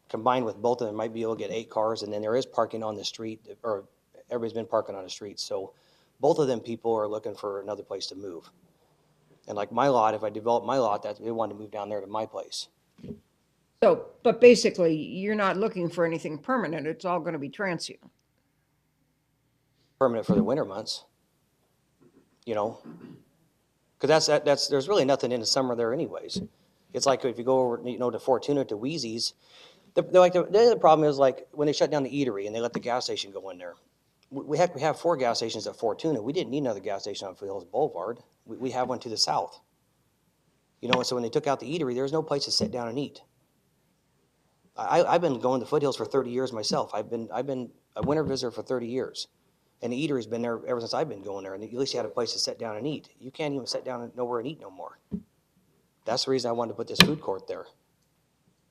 combined with both of them, might be able to get 8 cars, and then there is parking on the street, or everybody's been parking on the street. So both of them people are looking for another place to move. And like my lot, if I develop my lot, that they want to move down there to my place. So, but basically, you're not looking for anything permanent. It's all going to be transient. Permanent for the winter months, you know? Because that's, there's really nothing in the summer there anyways. It's like if you go over, you know, to Fortuna, to Wheezy's, the other problem is like when they shut down the eatery and they let the gas station go in there. We have 4 gas stations at Fortuna. We didn't need another gas station on Foothills Boulevard. We have one to the south. You know, and so when they took out the eatery, there was no place to sit down and eat. I've been going to Foothills for 30 years myself. I've been a winter visitor for 30 years. And the eatery's been there ever since I've been going there. And at least you had a place to sit down and eat. You can't even sit down nowhere and eat no more. That's the reason I wanted to put this food court there.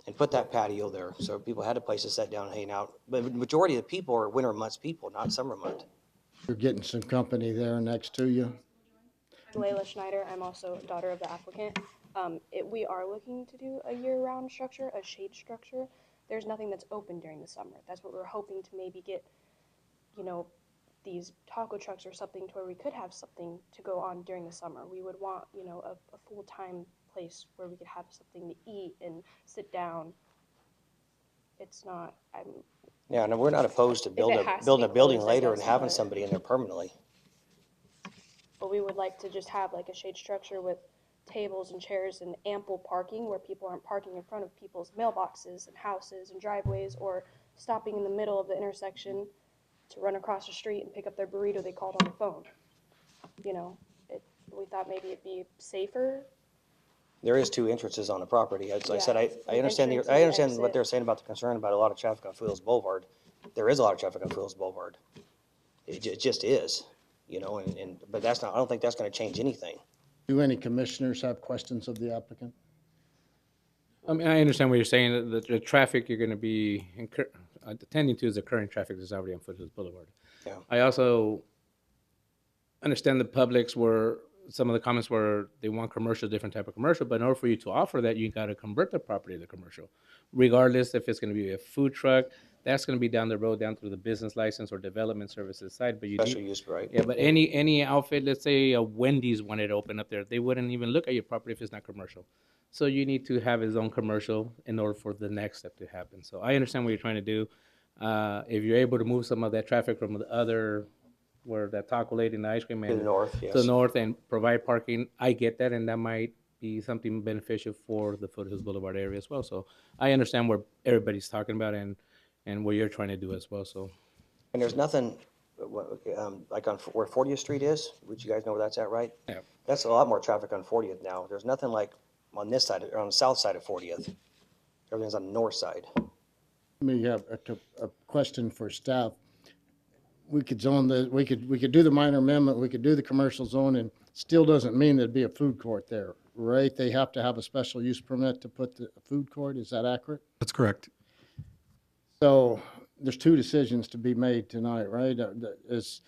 And put that patio there, so people had a place to sit down and hang out. But the majority of the people are winter months people, not summer month. You're getting some company there next to you. I'm Layla Schneider. I'm also a daughter of the applicant. We are looking to do a year-round structure, a shade structure. There's nothing that's open during the summer. That's what we're hoping to maybe get, you know, these taco trucks or something to where we could have something to go on during the summer. We would want, you know, a full-time place where we could have something to eat and sit down. It's not, Yeah, and we're not opposed to building a building closed, I later and guess, having but- somebody in there permanently. but we would like to just have like a shade structure with tables and chairs and ample parking where people aren't parking in front of people's mailboxes and houses and driveways or stopping in the middle of the intersection to run across the street and pick up their burrito they called on the phone. You know, we thought maybe it'd be safer. There is 2 entrances on the property. As I said, I the understand, entrance I and the understand what exit. they're saying about the concern about a lot of traffic on Foothills Boulevard. There is a lot of traffic on Foothills Boulevard. It just is, you know, but that's not, I don't think that's gonna change anything. Do any commissioners have questions of the applicant? I mean, I understand what you're saying. The traffic you're going to be attending to is the current traffic that's already on Foothills Boulevard. Yeah. I also understand the publics were, some of the comments were they want commercial, different type of commercial, but in order for you to offer that, you got to convert the property to commercial. Regardless if it's going to be a food truck, that's going to be down the road, down through the business license or development services side. But you Special use, right? Yeah, but any outfit, let's say a Wendy's wanted to open up there, they wouldn't even look at your property if it's not commercial. So you need to have his own commercial in order for the next step to happen. So I understand what you're trying to do. If you're able to move some of that traffic from the other, where that taco lady and the ice cream man To the north, yes. to the north and provide parking, I get that, and that might be something beneficial for the Foothills Boulevard area as well. So I understand what everybody's talking about and what you're trying to do as well. So And there's nothing, like on where 40th Street is, which you guys know where that's at, right? Yeah. That's a lot more traffic on 40th now. There's nothing like on this side, or on the south side of 40th. Everything's on the north side. We have a question for staff. We could zone we could do the minor amendment, we could do the commercial zone, and still doesn't mean there'd be a food court there, right? They have to have a special use permit to put the food court, is that accurate? That's correct. So there's 2 decisions to be made tonight, right? Is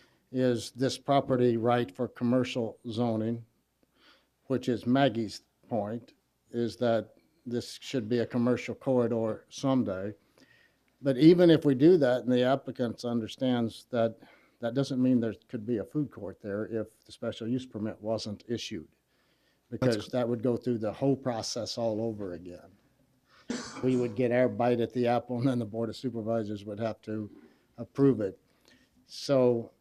this property right for commercial zoning, which is Maggie's point, is that this should be a commercial corridor someday. But even if we do that and the applicant understands that, that doesn't mean there could be a food court there if the special use permit wasn't issued. Because that would go through the whole process all over again. We would get our bite at the apple and then the Board of Supervisors would have to approve it. So,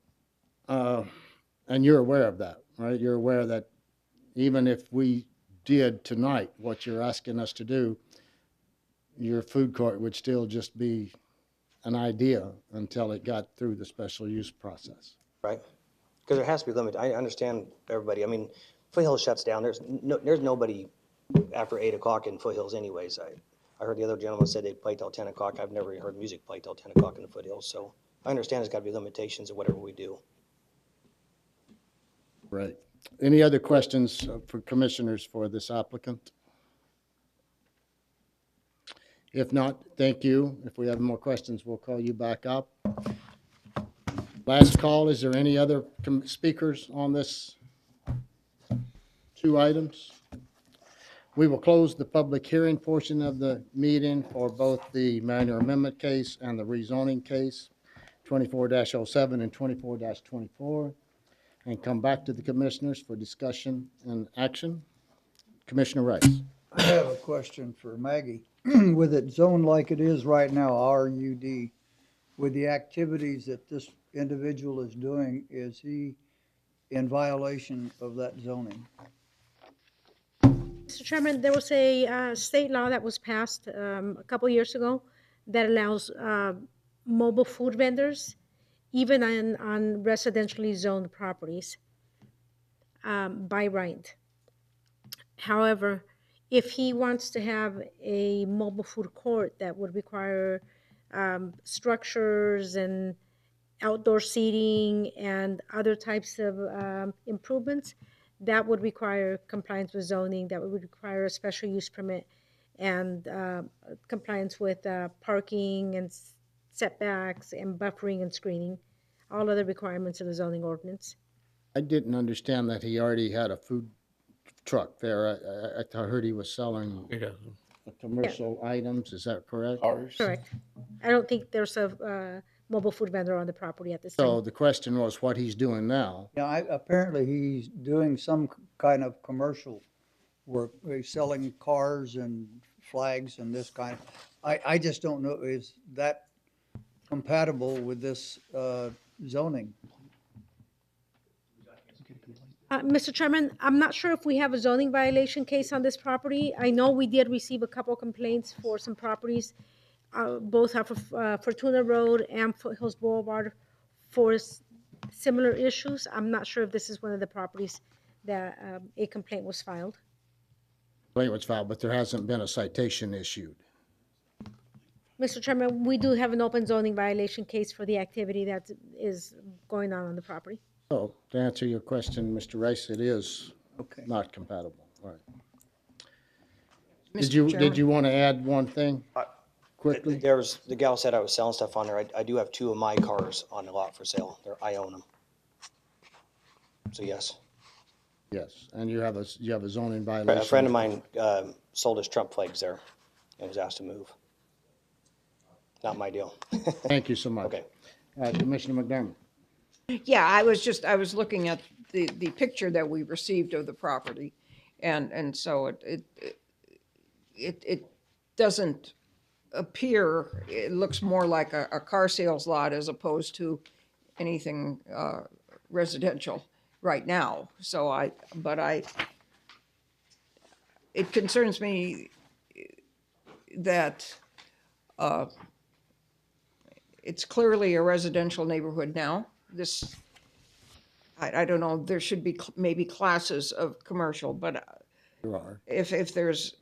and you're aware of that, right? You're aware that even if we did tonight what you're asking us to do, your food court would still just be an idea until it got through the special use process. Right? Because there has to be a limit. I understand everybody. I mean, Foothills shuts down. There's nobody after 8 o'clock in Foothills anyways. I heard the other gentleman said they play till 10 o'clock. I've never heard music play till 10 o'clock in the Foothills. So I understand there's got to be limitations of whatever we do. Right. Any other questions for commissioners for this applicant? If not, thank you. If we have more questions, we'll call you back up. Last call, is there any other speakers on this 2 items? We will close the public hearing portion of the meeting for both the minor amendment case and the rezoning case, 24-07 and 24-24, and come back to the commissioners for discussion and action. Commissioner Rice. I have a question for Maggie. With it zoned like it is right now, RUD, with the activities that this individual is doing, is he in violation of that zoning? Mr. Chairman, there was a state law that was passed a couple years ago that allows mobile food vendors, even on residentially zoned properties, by right. However, if he wants to have a mobile food court that would require structures and outdoor seating and other types of improvements, that would require compliance with zoning, that would require a special use permit and compliance with parking and setbacks and buffering and screening, all other requirements of the zoning ordinance. I didn't understand that he already had a food truck there. I heard he was selling commercial items. Is that correct? Cars. Correct. I don't think there's a mobile food vendor on the property at this time. So the question was what he's doing now. Yeah, apparently he's doing some kind of commercial work. He's selling cars and flags and this kind. I just don't know, is that compatible with this zoning? Mr. Chairman, I'm not sure if we have a zoning violation case on this property. I know we did receive a couple complaints for some properties, both off of Fortuna Road and Foothills Boulevard, for similar issues. I'm not sure if this is one of the properties that a complaint was filed. Complaint was filed, but there hasn't been a citation issued. Mr. Chairman, we do have an open zoning violation case for the activity that is going on the property. So to answer your question, Mr. Rice, it is not compatible. All right. Did you want to add one thing quickly? There's, the gal said I was selling stuff on there. I do have 2 of my cars on the lot for sale. I own them. So yes. Yes, and you have a zoning A violation. friend of mine sold his Trump flags there and was asked to move. Not my deal. Thank you so much. Okay. Commissioner McDermott. Yeah, I was looking at the picture that we received of the property, and so it doesn't appear, it looks more like a car sales lot as opposed to anything residential right now. So it concerns me that it's clearly a residential neighborhood now. This, I don't know, there should be maybe classes of commercial, but There are. if it's,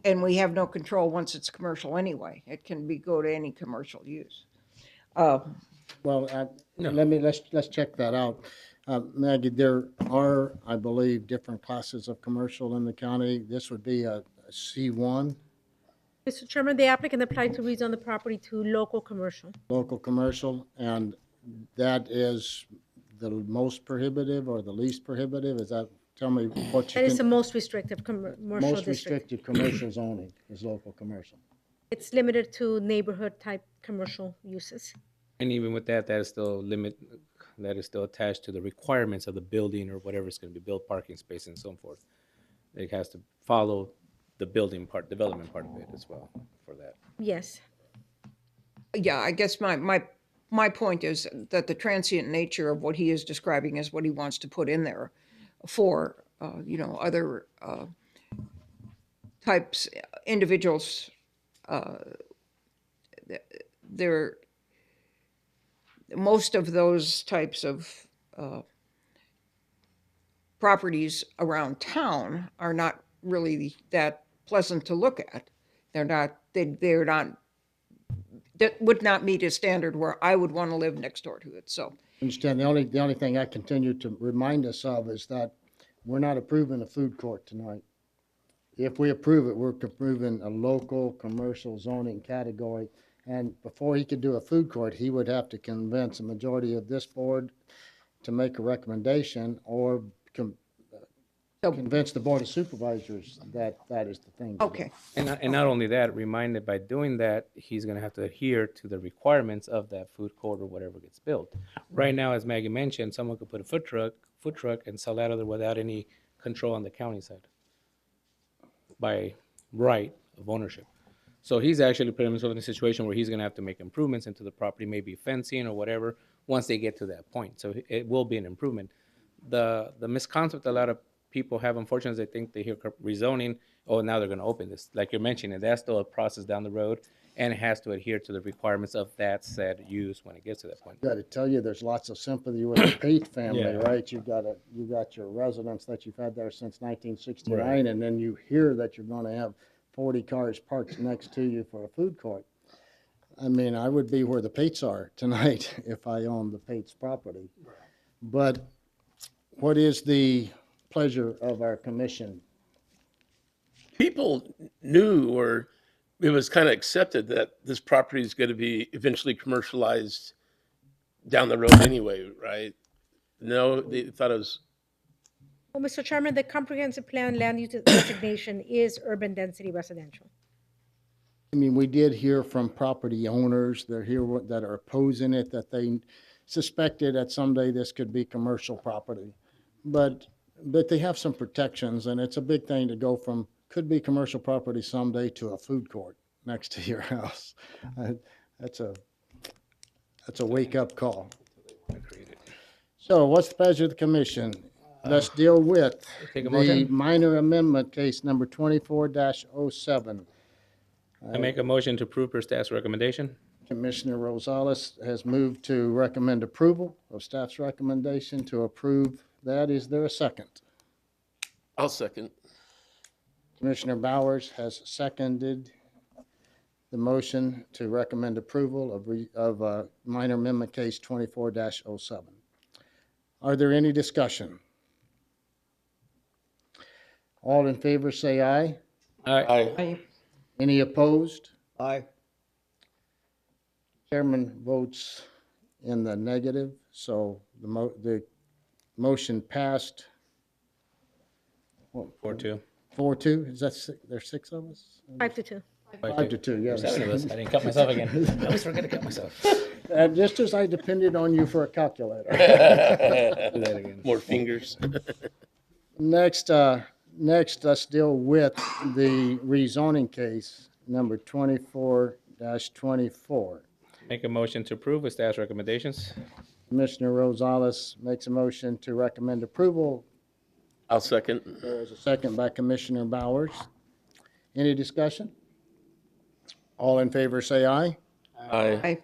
and we have no control once it's commercial anyway, it can go to any commercial use. Well, let's check that out. Maggie, there are, I believe, different classes of commercial in the county. This would be a C1, Mr. Chairman, the applicant applied to rezone the property to local commercial. local commercial, and that is the most prohibitive or the least prohibitive? Is that, tell me what you That is the can, most restrictive commercial most district. restricted commercial zoning is local commercial. It's limited to neighborhood-type commercial uses. And even with that, that is still attached to the requirements of the building or whatever is going to be built, parking space and so forth. It has to follow the building part, development part of it as well for that. Yes. Yeah, I guess my point is that the transient nature of what he is describing is what he wants to put in there for, other types, individuals. Most of those types of properties around town are not really that pleasant to look at. They're not that would not meet a standard where I would want to live next door to it, so. Understand, the only thing I continue to remind us of is that we're not approving a food court tonight. If we approve it, we're approving a local commercial zoning category. And before he could do a food court, he would have to convince a majority of this board to make a recommendation or convince the Board of Supervisors that that is the thing. Okay. And not only that, remind that by doing that, he's gonna have to adhere to the requirements of that food court or whatever gets built. Right now, as Maggie mentioned, someone could put a food truck and sell that other without any control on the county side by right of ownership. So he's actually putting himself in a situation where he's gonna have to make improvements into the property, maybe fencing or whatever, once they get to that point. So it will be an improvement. The misconcept a lot of people have, unfortunately, they think they hear rezoning, oh, now they're gonna open this. Like you're mentioning, that's still a process down the road, and it has to adhere to the requirements of that said use when it gets to that point. Got to tell you, there's lots of sympathy with the Pate family, Yeah. right? You got your residents that you've had there since 1969, Right. and then you hear that you're going to have 40 cars parked next to you for a food court. I mean, I would be where the Pates are tonight if I owned the Pates property. But what is the pleasure of our commission? People knew, or it was kind of accepted, that this property is going to be eventually commercialized down the road anyway, right? No, they thought it was. Well, Mr. Chairman, the comprehensive plan land use designation is urban density residential. I mean, we did hear from property owners that are opposing it, that they suspected that someday this could be commercial property. But they have some protections, and it's a big thing to go from could be commercial property someday to a food court next to your house. That's a wake-up call. So what's the pleasure of the commission? Let's deal with Take a the motion. minor amendment case number 24-07. I make a motion to approve per staff's recommendation. Commissioner Rosales has moved to recommend approval of staff's recommendation to approve that. Is there a second? I'll second. Commissioner Bowers has seconded the motion to recommend approval of minor amendment case 24-07. Are there any discussion? All in favor say aye. Aye. Any opposed? Aye. Chairman votes in the negative, so the motion passed. 4-2. 4-2, is that, there's 6 of us? 5-2. 5-2, yes. There's 7 of us. I didn't cut myself again. I always forget to cut myself. Just as I depended on you for a calculator. Do that again. More fingers. Next, let's deal with the rezoning case, number 24-24. Make a motion to approve with staff's recommendations. Commissioner Rosales makes a motion to recommend approval. I'll second. There is a second by Commissioner Bowers. Any discussion? All in favor say aye. Aye.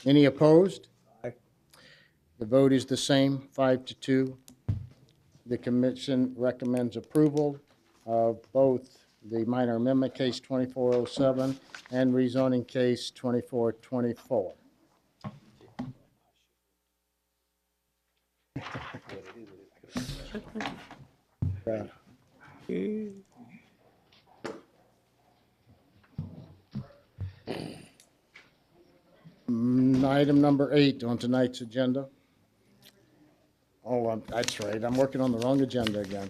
Any opposed? Aye. The vote is the same, 5-2. The commission recommends approval of both the minor amendment case 2407 and rezoning case 2424. Right. Item number 8 on tonight's agenda. Oh, that's right, I'm working on the wrong agenda again.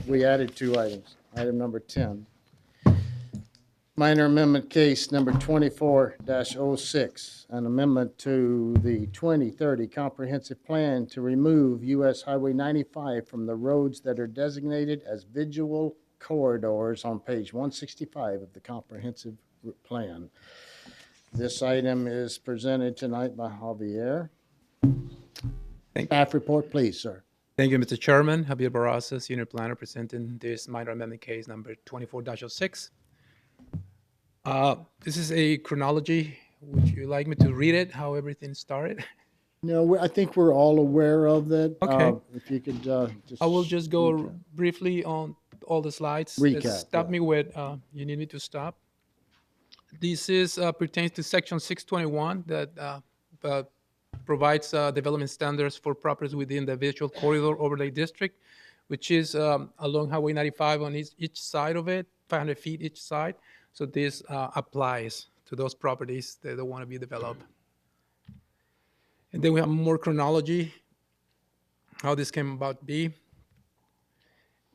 We added 2 items. Item number 10. Minor amendment case number 24-06, an amendment to the 2030 comprehensive plan to remove US Highway 95 from the roads that are designated as visual corridors on page 165 of the comprehensive plan. This item is presented tonight by Javier. Staff report, please, sir. Thank you, Mr. Chairman. Javier Barraza, Senior Planner, presenting this minor amendment case number 24-06. This is a chronology. Would you like me to read it, how everything started? No, I think we're all aware of that. Okay. If you could just... I will just go briefly on all the slides. Recap, Stop yeah. me with, you need me to stop? This is pertains to section 621 that provides development standards for properties within the visual corridor overlay district, which is along Highway 95 on each side of it, 500 feet each side. So this applies to those properties that want to be developed. And then we have more chronology, how this came about to be.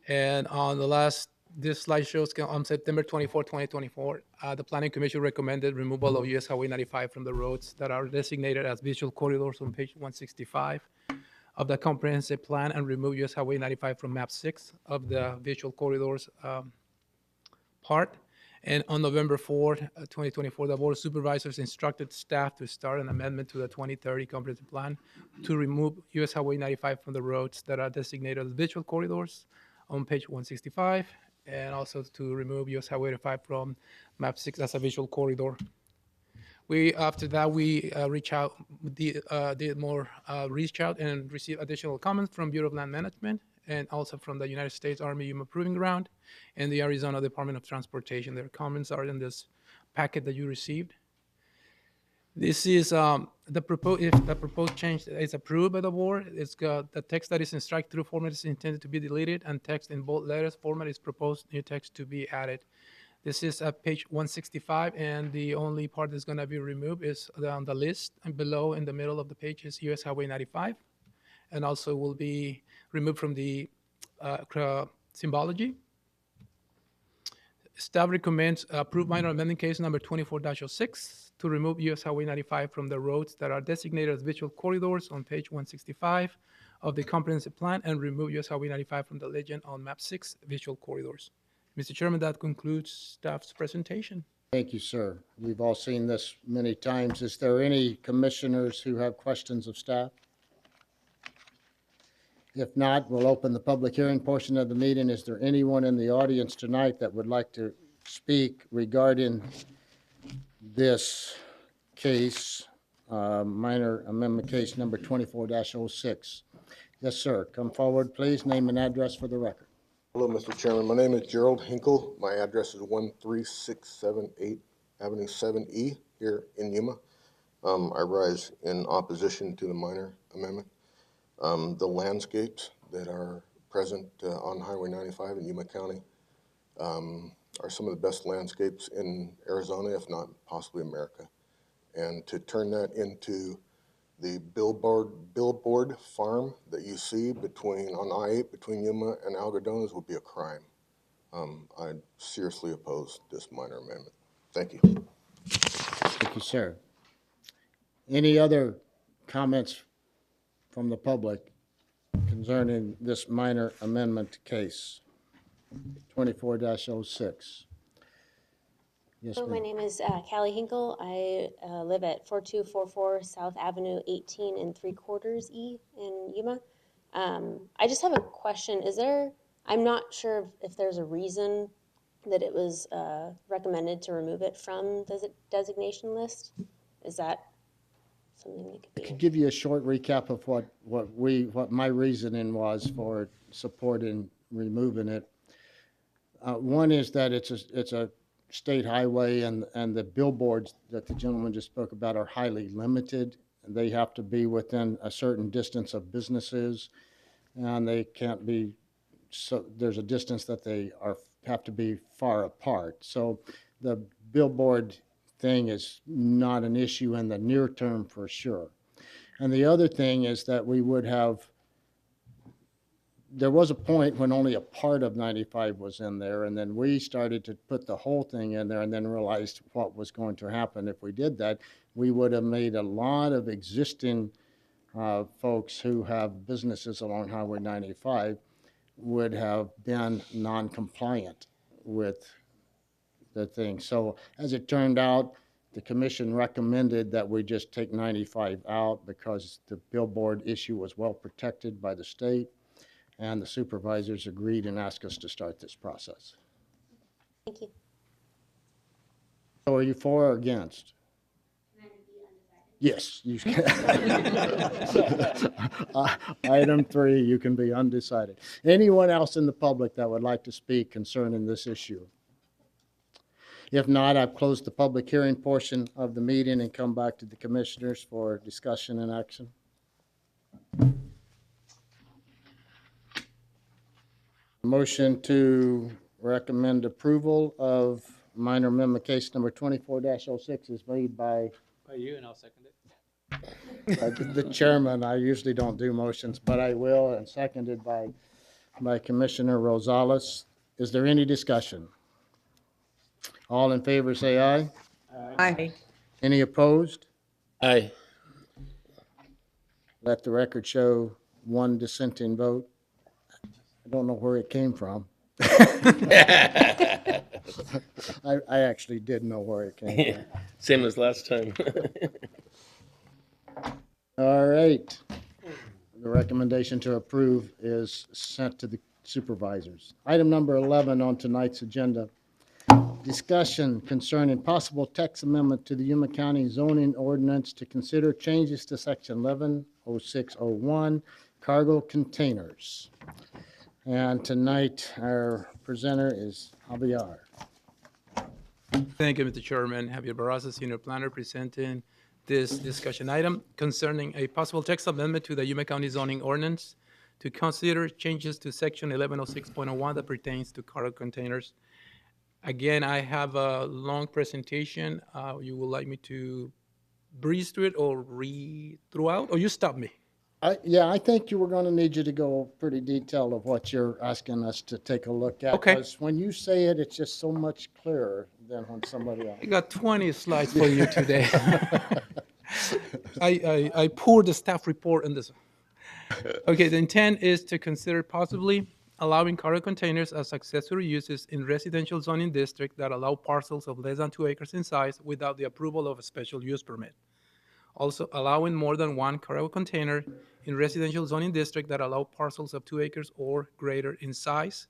And on the last, this slide shows on September 24, 2024, the Planning Commission recommended removal of US Highway 95 from the roads that are designated as visual corridors on page 165 of the comprehensive plan and remove US Highway 95 from map 6 of the visual corridors part. And on November 4, 2024, the Board of Supervisors instructed staff to start an amendment to the 2030 comprehensive plan to remove US Highway 95 from the roads that are designated as visual corridors on page 165, and also to remove US Highway 95 from map 6 as a visual corridor. After that, we did more reach out and received additional comments from Bureau of Land Management and also from the United States Army Yuma Proving Ground and the Arizona Department of Transportation. Their comments are in this packet that you received. This is if the proposed change is approved by the board, it's got the text that is in strike-through format is intended to be deleted, and text in bold letters format is proposed new text to be added. This is at page 165, and the only part that's going to be removed is on the list, and below in the middle of the page is US Highway 95, and also will be removed from the symbology. Staff recommends approved minor amendment case number 24-06 to remove US Highway 95 from the roads that are designated as visual corridors on page 165 of the comprehensive plan and remove US Highway 95 from the legend on map 6 visual corridors. Mr. Chairman, that concludes staff's presentation. Thank you, sir. We've all seen this many times. Is there any commissioners who have questions of staff? If not, we'll open the public hearing portion of the meeting. Is there anyone in the audience tonight that would like to speak regarding this case, minor amendment case number 24-06? Yes, sir. Come forward, please. Name and address for the record. Hello, Mr. Chairman. My name is Gerald Hinkle. My address is 13678 Avenue 7E here in Yuma. I rise in opposition to the minor amendment. The landscapes that are present on Highway 95 in Yuma County are some of the best landscapes in Arizona, if not possibly America. And to turn that into the billboard farm that you see on I-8 between Yuma and Algodones would be a crime. I seriously oppose this minor amendment. Thank you. Thank you, sir. Any other comments from the public concerning this minor amendment case, 24-06? Yes, Hello, my name is Callie Hinkle. I live at 4244 South Avenue 18 3/4 E in Yuma. I just have a question. I'm not sure if there's a reason that it was recommended to remove it from the designation list. Is that something that could be? I could give you a short recap of what my reasoning was for supporting removing it. One is that it's a state highway, and the billboards that the gentleman just spoke about are highly limited. They have to be within a certain distance of businesses, and they can't be, so there's a distance that they have to be far apart. So the billboard thing is not an issue in the near term for sure. And the other thing is that there was a point when only a part of 95 was in there, and then we started to put the whole thing in there and then realized what was going to happen. If we did that, we would have made a lot of existing folks who have businesses along Highway 95 would have been non-compliant with the thing. So as it turned out, the commission recommended that we just take 95 out because the billboard issue was well protected by the state. And the supervisors agreed and asked us to start this process. Thank you. So are you for or against? Yes, you can. Item 3, you can be undecided. Anyone else in the public that would like to speak concerning this issue? If not, I've closed the public hearing portion of the meeting and come back to the commissioners for discussion and action. Motion to recommend approval of minor amendment case number 24-06 is made by By you, and I'll second it. the chairman. I usually don't do motions, but I will, and seconded by Commissioner Rosales. Is there any discussion? All in favor, say aye. Aye. Any opposed? Aye. Let the record show one dissenting vote. I don't know where it came from. I actually did know where it came from. Same as last time. All right. The recommendation to approve is sent to the supervisors. Item number 11 on tonight's agenda. Discussion concerning possible text amendment to the Yuma County zoning ordinance to consider changes to section 110601, cargo containers. And tonight, our presenter is Javier. Thank you, Mr. Chairman. Javier Barraza, Senior Planner, presenting this discussion item concerning a possible text amendment to the Yuma County zoning ordinance to consider changes to section 1106.01 that pertains to cargo containers. Again, I have a long presentation. You would like me to breeze through it or read throughout, or you stop me? Yeah, I think you were going to need you to go pretty detailed of what you're asking us to take a look at. Okay. Because when you say it, it's just so much clearer than when somebody else. I got 20 slides for you today. I poured the staff report in this. Okay, the intent is to consider possibly allowing cargo containers as accessory uses in residential zoning district that allow parcels of less than 2 acres in size without the approval of a special use permit. Also allowing more than one cargo container in residential zoning district that allow parcels of 2 acres or greater in size,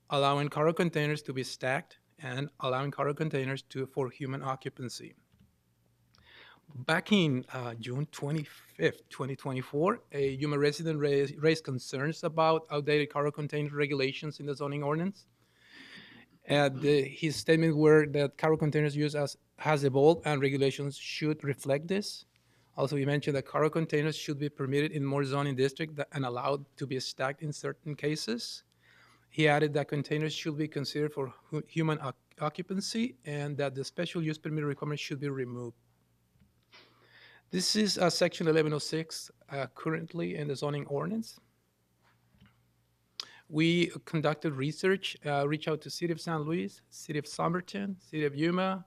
allowing cargo containers to be stacked, and allowing cargo containers for human occupancy. Back in June 25th, 2024, a Yuma resident raised concerns about outdated cargo container regulations in the zoning ordinance. His statement were that cargo containers use has evolved and regulations should reflect this. Also, he mentioned that cargo containers should be permitted in more zoning districts and allowed to be stacked in certain cases. He added that containers should be considered for human occupancy and that the special use permit requirement should be removed. This is section 1106 currently in the zoning ordinance. We conducted research, reached out to City of San Luis, City of Somerton, City of Yuma,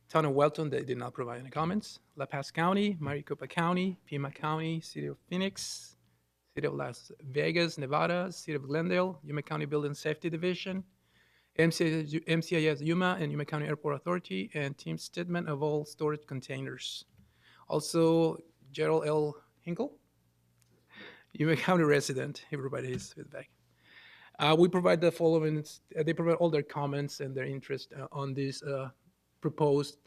Town of Welton. They did not provide any comments. La Paz County, Maricopa County, Pima County, City of Phoenix, City of Las Vegas, Nevada, City of Glendale, Yuma County Building Safety Division, MCIS Yuma and Yuma County Airport Authority, and Team Stedman of all storage containers. Also, Gerald L. Hinkle, Yuma County resident. Everybody is feedback. We provide the following. They provide all their comments and their interest on this proposed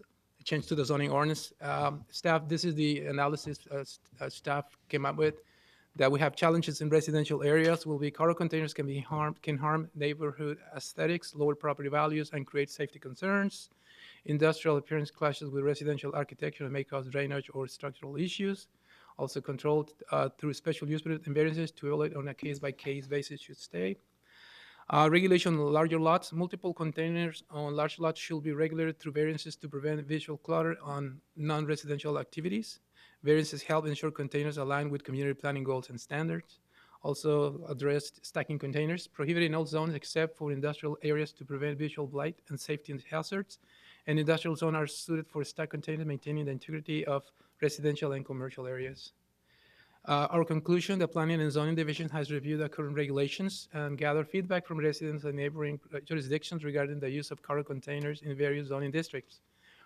change to the zoning ordinance. Staff, this is the analysis staff came up with, that we have challenges in residential areas. Will be cargo containers can harm neighborhood aesthetics, lower property values, and create safety concerns. Industrial appearance clashes with residential architecture and may cause drainage or structural issues. Also controlled through special use permit and variances to evaluate on a case-by-case basis should stay. Regulation on larger lots. Multiple containers on large lots should be regulated through variances to prevent visual clutter on non-residential activities. Variances help ensure containers align with community planning goals and standards. Also address stacking containers, prohibited in all zones except for industrial areas to prevent visual blight and safety hazards. And industrial zones are suited for stacked containers, maintaining the integrity of residential and commercial areas. Our conclusion, the Planning and Zoning Division has reviewed the current regulations and gathered feedback from residents and neighboring jurisdictions regarding the use of cargo containers in various zoning districts.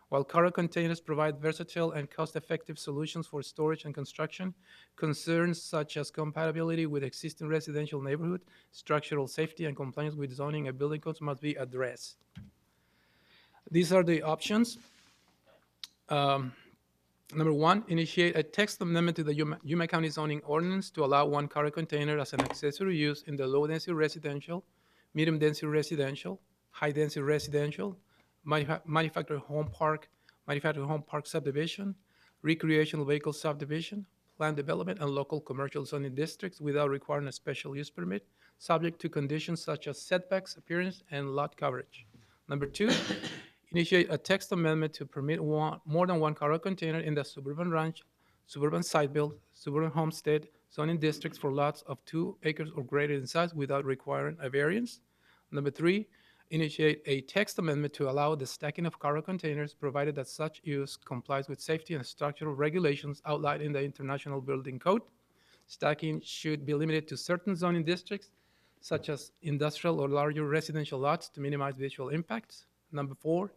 While cargo containers provide versatile and cost-effective solutions for storage and construction, concerns such as compatibility with existing residential neighborhood, structural safety, and compliance with zoning and building codes must be addressed. These are the options. Number one, initiate a text amendment to the Yuma County zoning ordinance to allow one cargo container as an accessory use in the low-density residential, medium-density residential, high-density residential, manufactured home park subdivision, recreational vehicle subdivision, planned development, and local commercial zoning districts without requiring a special use permit, subject to conditions such as setbacks, appearance, and lot coverage. Number 2, initiate a text amendment to permit more than one cargo container in the suburban ranch, suburban site build, suburban homestead zoning districts for lots of 2 acres or greater in size without requiring a variance. Number 3, initiate a text amendment to allow the stacking of cargo containers provided that such use complies with safety and structural regulations outlined in the International Building Code. Stacking should be limited to certain zoning districts, such as industrial or larger residential lots, to minimize visual impacts. Number 4,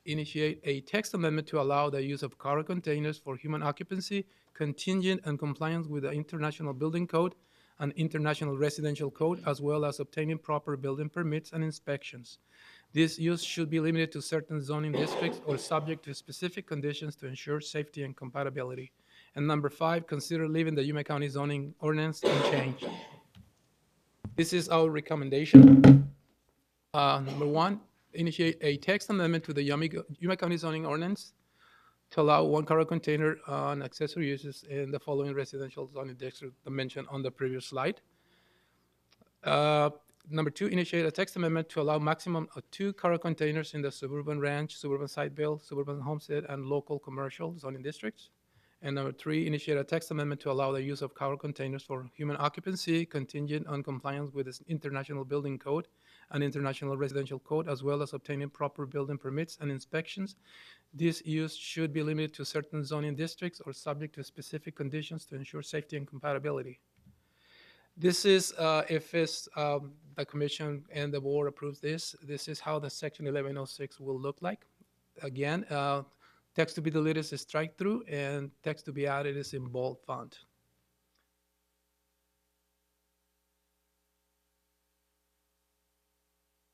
initiate a text amendment to allow the use of cargo containers for human occupancy contingent on compliance with the International Building Code and International Residential Code, as well as obtaining proper building permits and inspections. This use should be limited to certain zoning districts or subject to specific conditions to ensure safety and compatibility. And number 5, consider leaving the Yuma County zoning ordinance unchanged. This is our recommendation. Number 1, initiate a text amendment to the Yuma County zoning ordinance to allow one cargo container on accessory uses in the following residential zoning district mentioned on the previous slide. Number 2, initiate a text amendment to allow maximum of 2 cargo containers in the suburban ranch, suburban site build, suburban homestead, and local commercial zoning districts. And number 3, initiate a text amendment to allow the use of cargo containers for human occupancy contingent on compliance with the International Building Code and International Residential Code, as well as obtaining proper building permits and inspections. This use should be limited to certain zoning districts or subject to specific conditions to ensure safety and compatibility. This is, if the commission and the board approves this is how the section 1106 will look like. Again, text to be deleted is strike through, and text to be added is in bold font.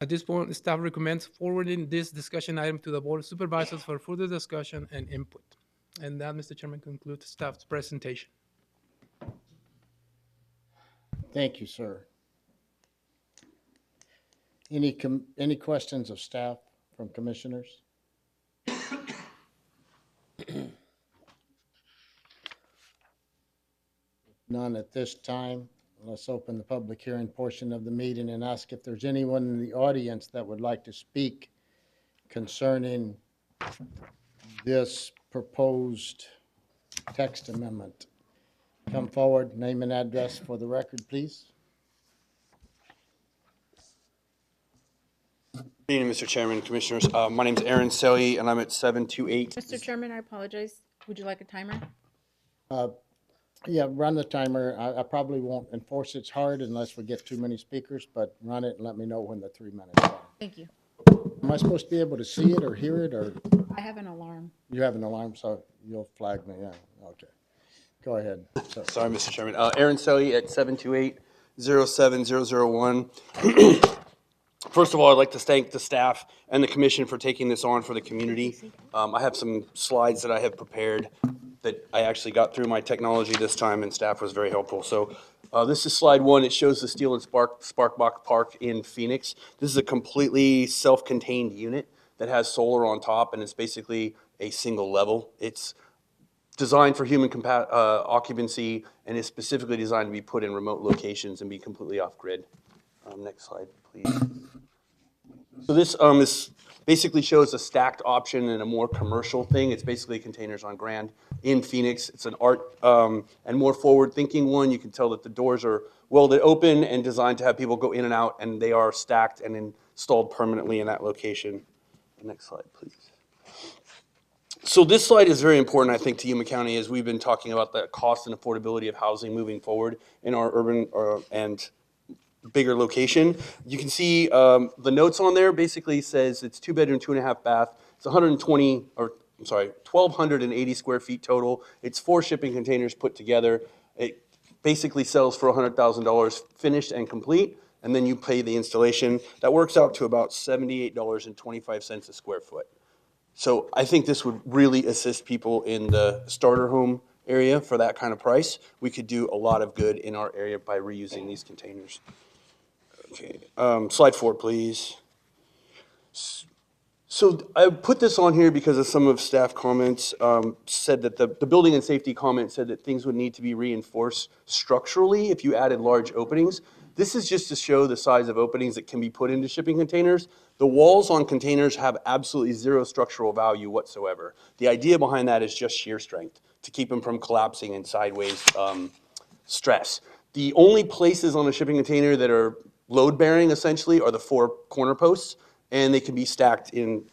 At this point, staff recommends forwarding this discussion item to the Board of Supervisors for further discussion and input. And that, Mr. Chairman, concludes staff's presentation. Thank you, sir. Any questions of staff from commissioners? None at this time. Let's open the public hearing portion of the meeting and ask if there's anyone in the audience that would like to speak concerning this proposed text amendment. Come forward, name and address for the record, please. Good evening, Mr. Chairman, Commissioners. My name is Aaron Selly, and I'm at 728. Mr. Chairman, I apologize. Would you like a timer? Yeah, run the timer. I probably won't enforce it hard unless we get too many speakers, but run it and let me know when the 3 minutes are. Thank you. Am I supposed to be able to see it or hear it, or I have an alarm. you have an alarm, so you'll flag me? Yeah, okay. Go ahead. Sorry, Mr. Chairman. Aaron Selly at 728-07001. First of all, I'd like to thank the staff and the commission for taking this on for the community. I have some slides that I have prepared that I actually got through my technology this time, and staff was very helpful. So this is slide 1. It shows the Steel and Sparkbach Park in Phoenix. This is a completely self-contained unit that has solar on top, and it's basically a single level. It's designed for human occupancy, and is specifically designed to be put in remote locations and be completely off-grid. Next slide, please. So this basically shows a stacked option and a more commercial thing. It's basically containers on Grand in Phoenix. It's an art and more forward-thinking one. You can tell that the doors are welded open and designed to have people go in and out, and they are stacked and installed permanently in that location. Next slide, please. So this slide is very important, I think, to Yuma County, as we've been talking about the cost and affordability of housing moving forward in our urban and bigger location. You can see the notes on there basically says it's 2-bedroom, 2.5 bath. It's 1,280 square feet total. It's 4 shipping containers put together. It basically sells for $100,000 finished and complete, and then you pay the installation. That works out to about $78.25 a square foot. So I think this would really assist people in the starter home area for that kind of price. We could do a lot of good in our area by reusing these containers. Okay, slide 4, please. So I put this on here because of some of staff comments, said that the building and safety comment said that things would need to be reinforced structurally if you added large openings. This is just to show the size of openings that can be put into shipping containers. The walls on containers have absolutely zero structural value whatsoever. The idea behind that is just shear strength to keep them from collapsing and sideways stress. The only places on a shipping container that are load bearing essentially are the 4 corner posts, and they can be stacked in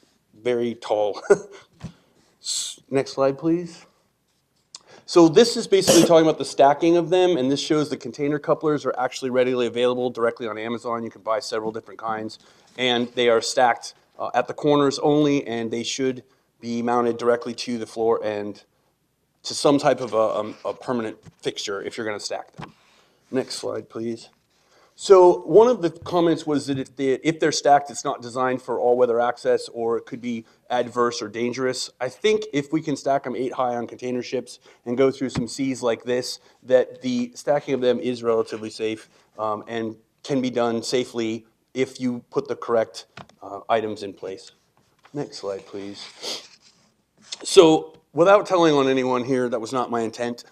very tall. Next slide, please. So this is basically talking about the stacking of them, and this shows the container couplers are actually readily available directly on Amazon. You can buy several different kinds, and they are stacked at the corners only, and they should be mounted directly to the floor and to some type of a permanent fixture if you're going to stack them. Next slide, please. So one of the comments was that if they're stacked, it's not designed for all-weather access, or it could be adverse or dangerous. I think if we can stack them 8 high on container ships and go through some seas like this, that the stacking of them is relatively safe and can be done safely if you put the correct items in place. Next slide, please. So without telling on anyone here, that was not my intent,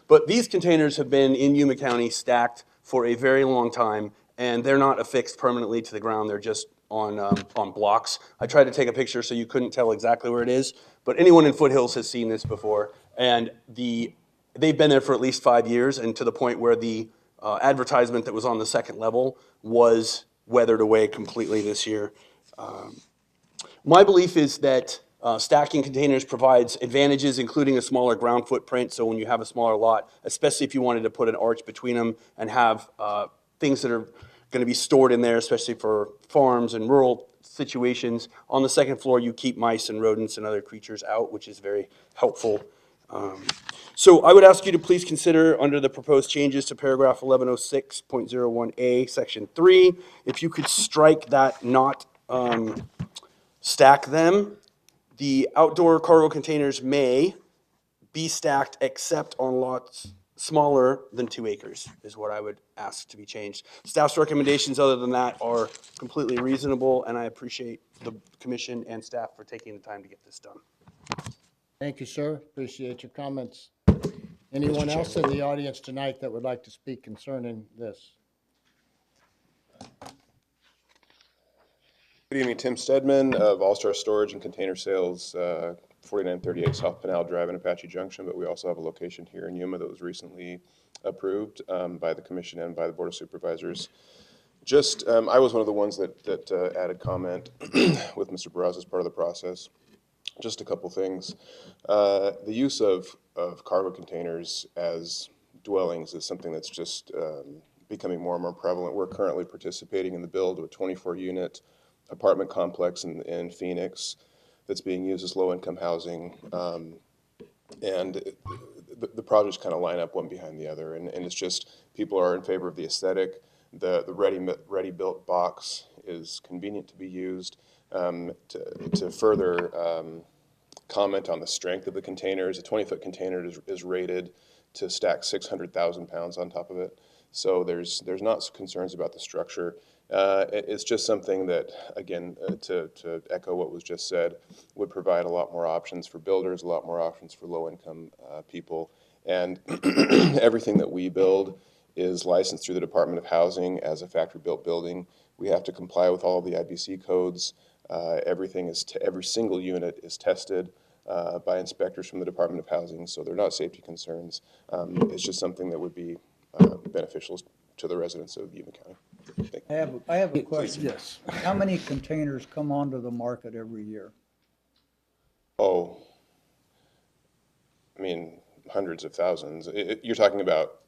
but these containers have been in Yuma County stacked for a very long time, and they're not affixed permanently to the ground. They're just on blocks. I tried to take a picture so you couldn't tell exactly where it is, but anyone in Foothills has seen this before, and they've been there for at least 5 years, and to the point where the advertisement that was on the second level was weathered away completely this year. My belief is that stacking containers provides advantages, including a smaller ground footprint. So when you have a smaller lot, especially if you wanted to put an arch between them and have things that are going to be stored in there, especially for farms and rural situations, on the second floor you keep mice and rodents and other creatures out, which is very helpful. So I would ask you to please consider, under the proposed changes to paragraph 1106.01A, section 3, if you could strike that not stack them. The outdoor cargo containers may be stacked except on lots smaller than 2 acres, is what I would ask to be changed. Staff's recommendations other than that are completely reasonable, and I appreciate the commission and staff for taking the time to get this done. Thank you, sir. Appreciate your comments. Anyone else in the audience tonight that would like to speak concerning this? Good evening, Tim Stedman of All-Star Storage and Container Sales, 4938 South Pinal Drive in Apache Junction, but we also have a location here in Yuma that was recently approved by the commission and by the Board of Supervisors. Just, I was one of the ones that added comment with Mr. Barras as part of the process. Just a couple things. The use of cargo containers as dwellings is something that's just becoming more and more prevalent. We're currently participating in the build of a 24-unit apartment complex in Phoenix that's being used as low-income housing, and the projects kind of line up one behind the other, and it's just people are in favor of the aesthetic. The ready-built box is convenient to be used. To further comment on the strength of the containers, a 20-foot container is rated to stack 600,000 pounds on top of it, so there's not concerns about the structure. It's just something that, again, to echo what was just said, would provide a lot more options for builders, a lot more options for low-income people. And everything that we build is licensed through the Department of Housing as a factory-built building. We have to comply with all of the IBC codes. Every single unit is tested by inspectors from the Department of Housing, so they're not safety concerns. It's just something that would be beneficial to the residents of Yuma County. I have a question. Yes. How many containers come onto the market every year? Oh, I mean, hundreds of thousands. You're talking about,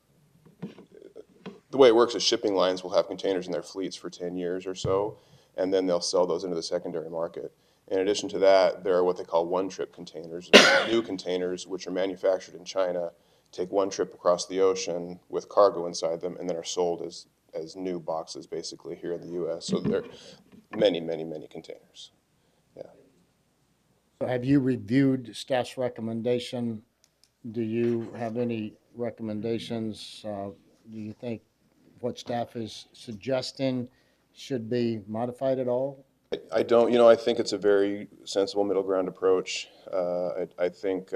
the way it works is shipping lines will have containers in their fleets for 10 years or so, and then they'll sell those into the secondary market. In addition to that, there are what they call one-trip containers, new containers, which are manufactured in China, take one trip across the ocean with cargo inside them, and then are sold as new boxes basically here in the U.S. So there are many, many, many containers. Yeah. So have you reviewed staff's recommendation? Do you have any recommendations? Do you think what staff is suggesting should be modified at all? I don't, I think it's a very sensible middle ground approach. I think,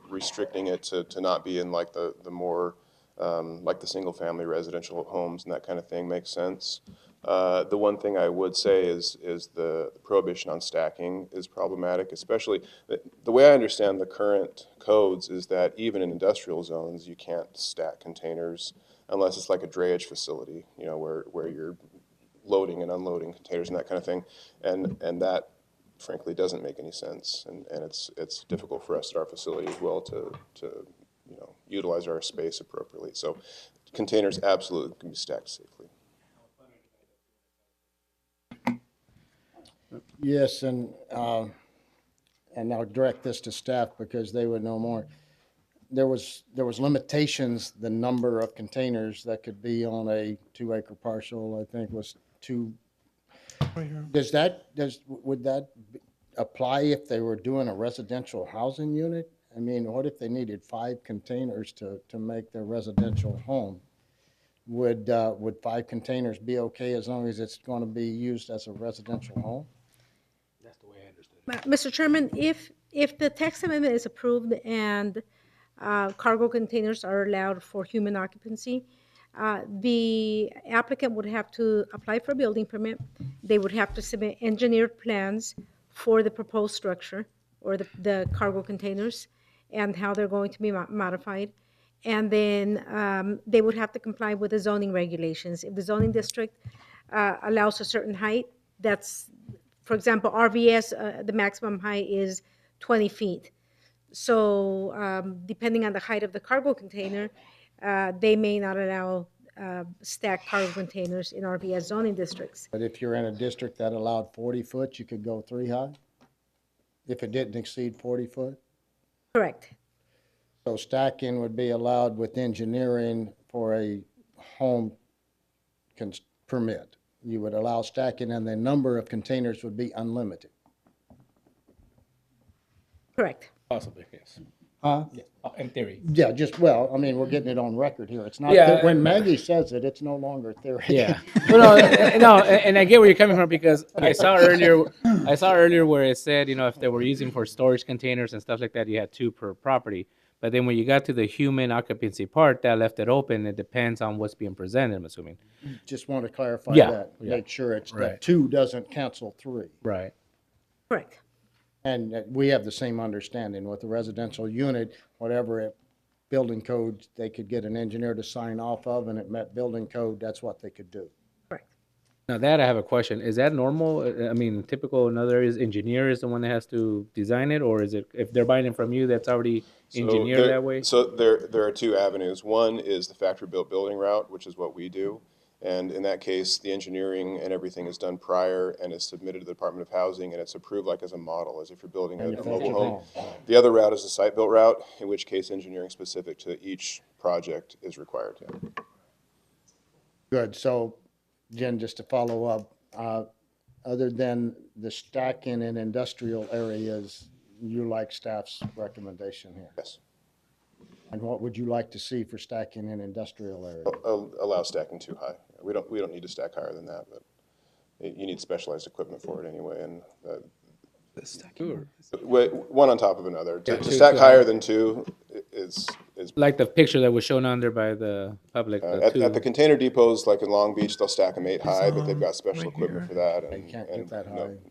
restricting it to not be in like the more, like the single-family residential homes and that kind of thing makes sense. The one thing I would say is the prohibition on stacking is problematic, especially the way I understand the current codes is that even in industrial zones, you can't stack containers unless it's like a drayage facility, where you're loading and unloading containers and that kind of thing. And that frankly doesn't make any sense. And it's difficult for us at our facility as well to utilize our space appropriately. So containers absolutely can be stacked safely. Yes, and I'll direct this to staff because they would know more. There was limitations, the number of containers that could be on a 2-acre parcel, I think was 2. Would that apply if they were doing a residential housing unit? I mean, what if they needed 5 containers to make their residential home? Would 5 containers be okay as long as it's going to be used as a residential home? Mr. Chairman, if the text amendment is approved and cargo containers are allowed for human occupancy, the applicant would have to apply for a building permit. They would have to submit engineered plans for the proposed structure or the cargo containers and how they're going to be modified. And then they would have to comply with the zoning regulations. If the zoning district allows a certain height, that's, for example, RVS, the maximum height is 20 feet. So depending on the height of the cargo container, they may not allow stacked cargo containers in RVS zoning districts. But if you're in a district that allowed 40 foot, you could go 3 high? If it didn't exceed 40 foot? Correct. So stacking would be allowed with engineering for a home permit. You would allow stacking and the number of containers would be unlimited. Correct. Possibly, yes. Huh? Yeah, in theory. Yeah, we're getting it on record here. It's not, Yeah. when Maggie says it, it's no longer theory. Yeah. Well, and I get where you're coming from because I saw earlier where it said, if they were using for storage containers and stuff like that, you had 2 per property. But then when you got to the human occupancy part, that left it open. It depends on what's being presented, I'm assuming. Just want to clarify Yeah, that. yeah. Make sure it's Right. that 2 doesn't cancel 3. Right. Correct. And we have the same understanding with the residential unit, whatever building code they could get an engineer to sign off of and it met building code, that's what they could do. Now that I have a question. Is that normal? I mean, typical in other areas, engineer is the one that has to design it, or is it if they're buying it from you, that's already engineered that way? So there are 2 avenues. One is the factory-built building route, which is what we do. And in that case, the engineering and everything is done prior and is submitted to the Department of Housing, and it's approved like as a model, as if you're building a mobile home. The other route is a site-built route, in which case engineering specific to each project is required. Yeah. Good. So, Jen, just to follow up, other than the stacking in industrial areas, you like staff's recommendation here? Yes. And what would you like to see for stacking in industrial areas? Allow stacking too high. We don't need to stack higher than that, but you need specialized equipment for it anyway. And one on top of another. To stack higher than 2 is like the picture that was shown under by the public. at the container depots, like in Long Beach, they'll stack them 8 high, but they've got special equipment for that. And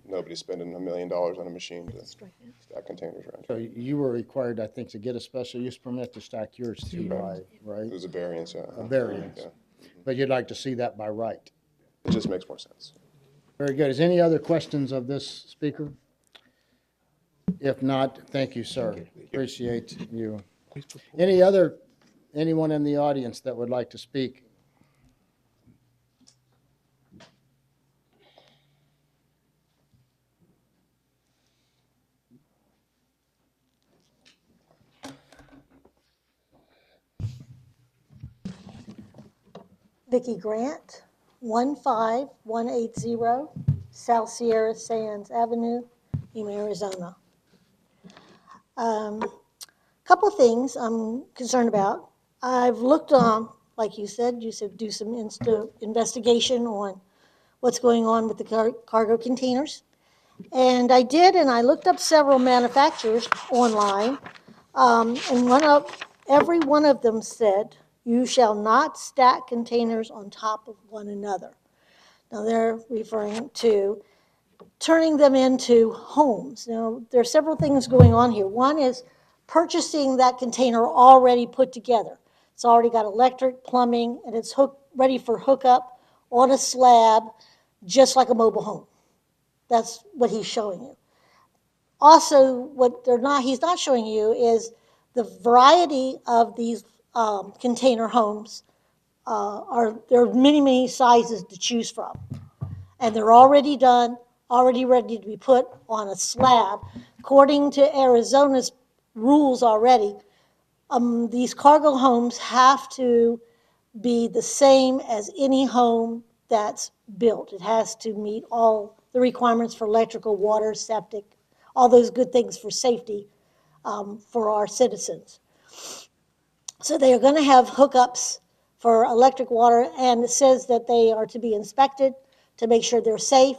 nobody's spending $1 million on a machine to stack containers around. So you were required, I think, to get a special use permit to stack yours too high, right? It was a variance, yeah. A variance. Yeah. But you'd like to see that by right? It just makes more sense. Very good. Is any other questions of this speaker? If not, thank you, sir. Appreciate you. Anyone in the audience that would like to speak? Vicki Grant, 15180 South Sierra Sands Avenue, Yuma, Arizona. Couple things I'm concerned about. I've looked on, like you said do some investigation on what's going on with the cargo containers. And I did, and I looked up several manufacturers online, and every one of them said, you shall not stack containers on top of one another. Now, they're referring to turning them into homes. Now, there are several things going on here. One is purchasing that container already put together. It's already got electric, plumbing, and it's ready for hookup on a slab, just like a mobile home. That's what he's showing you. Also, what he's not showing you is the variety of these container homes. There are many, many sizes to choose from. And they're already done, already ready to be put on a slab. According to Arizona's rules already, these cargo homes have to be the same as any home that's built. It has to meet all the requirements for electrical, water, septic, all those good things for safety for our citizens. So they are going to have hookups for electric, water, and it says that they are to be inspected to make sure they're safe,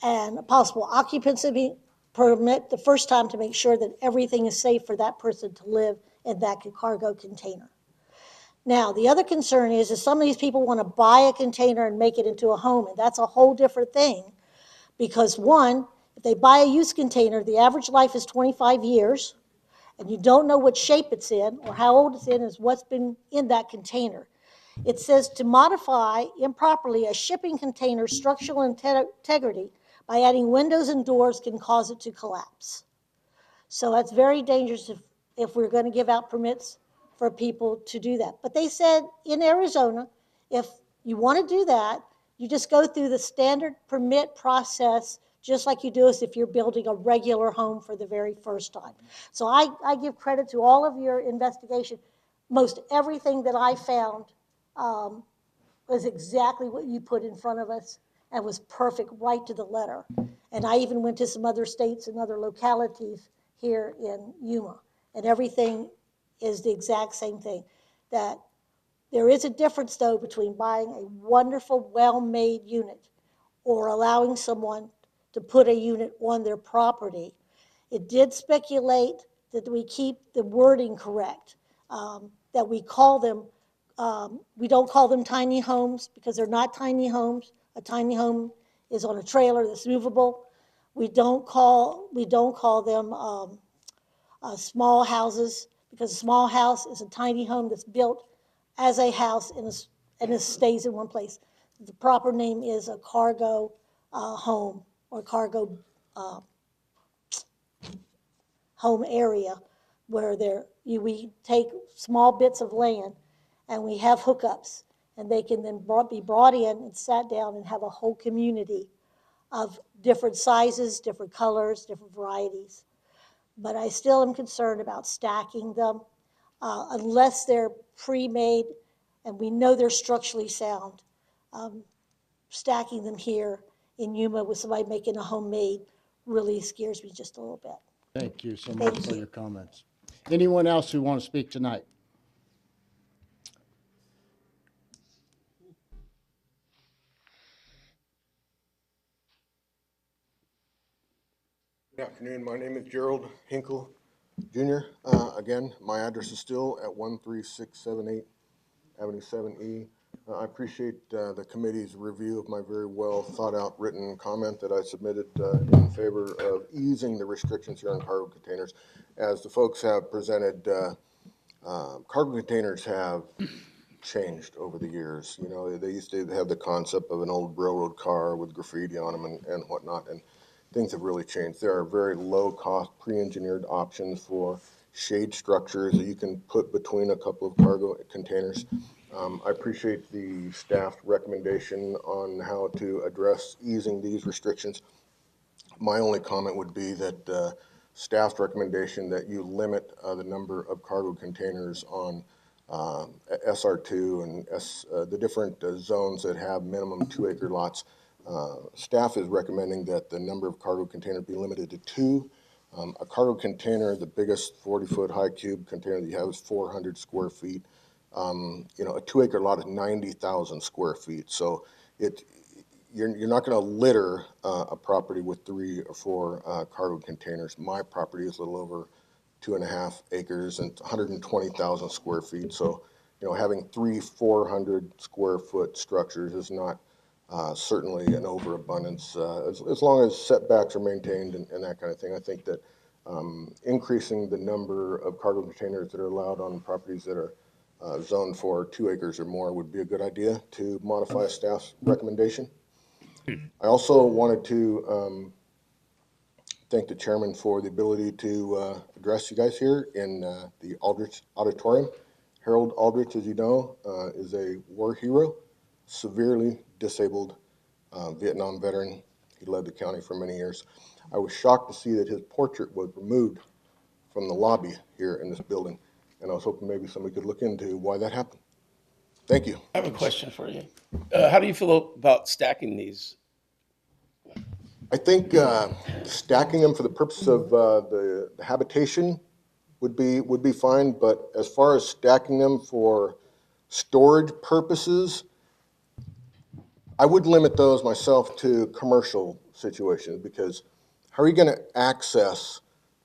and a possible occupancy permit the first time to make sure that everything is safe for that person to live in that cargo container. Now, the other concern is some of these people want to buy a container and make it into a home, and that's a whole different thing because, one, if they buy a used container, the average life is 25 years, and you don't know what shape it's in or how old it's in is what's been in that container. It says to modify improperly a shipping container's structural integrity by adding windows and doors can cause it to collapse. So that's very dangerous if we're going to give out permits for people to do that. But they said in Arizona, if you want to do that, you just go through the standard permit process just like you do as if you're building a regular home for the very first time. So I give credit to all of your investigation. Most everything that I found was exactly what you put in front of us and was perfect right to the letter. And I even went to some other states and other localities here in Yuma, and everything is the exact same thing. That there is a difference, though, between buying a wonderful, well-made unit or allowing someone to put a unit on their property. It did speculate that we keep the wording correct, that we call them, we don't call them tiny homes because they're not tiny homes. A tiny home is on a trailer that's movable. We don't call them small houses because a small house is a tiny home that's built as a house and it stays in one place. The proper name is a cargo home or cargo home area where we take small bits of land and we have hookups, and they can then be brought in and sat down and have a whole community of different sizes, different colors, different varieties. But I still am concerned about stacking them unless they're pre-made and we know they're structurally sound. Stacking them here in Yuma with somebody making a homemade really scares me just a little bit. Thank you so much for your comments. Anyone else who want to speak tonight? Good afternoon. My name is Gerald Hinkle, Jr. Again, my address is still at 13678 Avenue 7E. I appreciate the committee's review of my very well thought-out written comment that I submitted in favor of easing the restrictions here on cargo containers. As the folks have presented, cargo containers have changed over the years. You know, they used to have the concept of an old railroad car with graffiti on them and whatnot, and things have really changed. There are very low-cost, pre-engineered options for shade structures that you can put between a couple of cargo containers. I appreciate the staff recommendation on how to address easing these restrictions. My only comment would be that staff's recommendation that you limit the number of cargo containers on SR2 and the different zones that have minimum 2-acre lots. Staff is recommending that the number of cargo containers be limited to 2. A cargo container, the biggest 40-foot high cube container that you have is 400 square feet. You know, a 2-acre lot is 90,000 square feet. So you're not going to litter a property with 3 or 4 cargo containers. My property is a little over 2.5 acres and 120,000 square feet. So, having 400 square foot structures is not certainly an overabundance, as long as setbacks are maintained and that kind of thing. I think that increasing the number of cargo containers that are allowed on properties that are zoned for 2 acres or more would be a good idea to modify staff's recommendation. I also wanted to thank the chairman for the ability to address you guys here in the Aldrich Auditorium. Harold Aldrich, as you know, is a war hero, severely disabled Vietnam veteran. He led the county for many years. I was shocked to see that his portrait was removed from the lobby here in this building, and I was hoping maybe somebody could look into why that happened. Thank you. I have a question for you. How do you feel about stacking these? I think stacking them for the purpose of the habitation would be fine, but as far as stacking them for storage purposes, I would limit those myself to commercial situations, because how are you going to access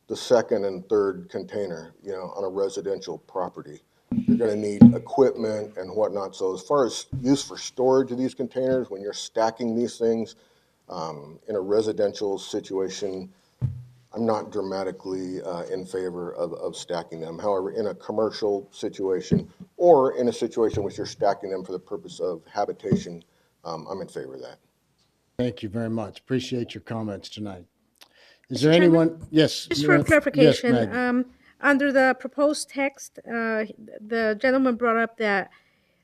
the second and third container, on a residential property? You're going to need equipment and whatnot. So as far as use for storage of these containers, when you're stacking these things in a residential situation, I'm not dramatically in favor of stacking them. However, in a commercial situation or in a situation which you're stacking them for the purpose of habitation, I'm in favor of that. Thank you very much. Appreciate your comments tonight. Is Mr. there Chairman? anyone? Yes. Just for clarification, Yes, Maggie. under the proposed text, the gentleman brought up that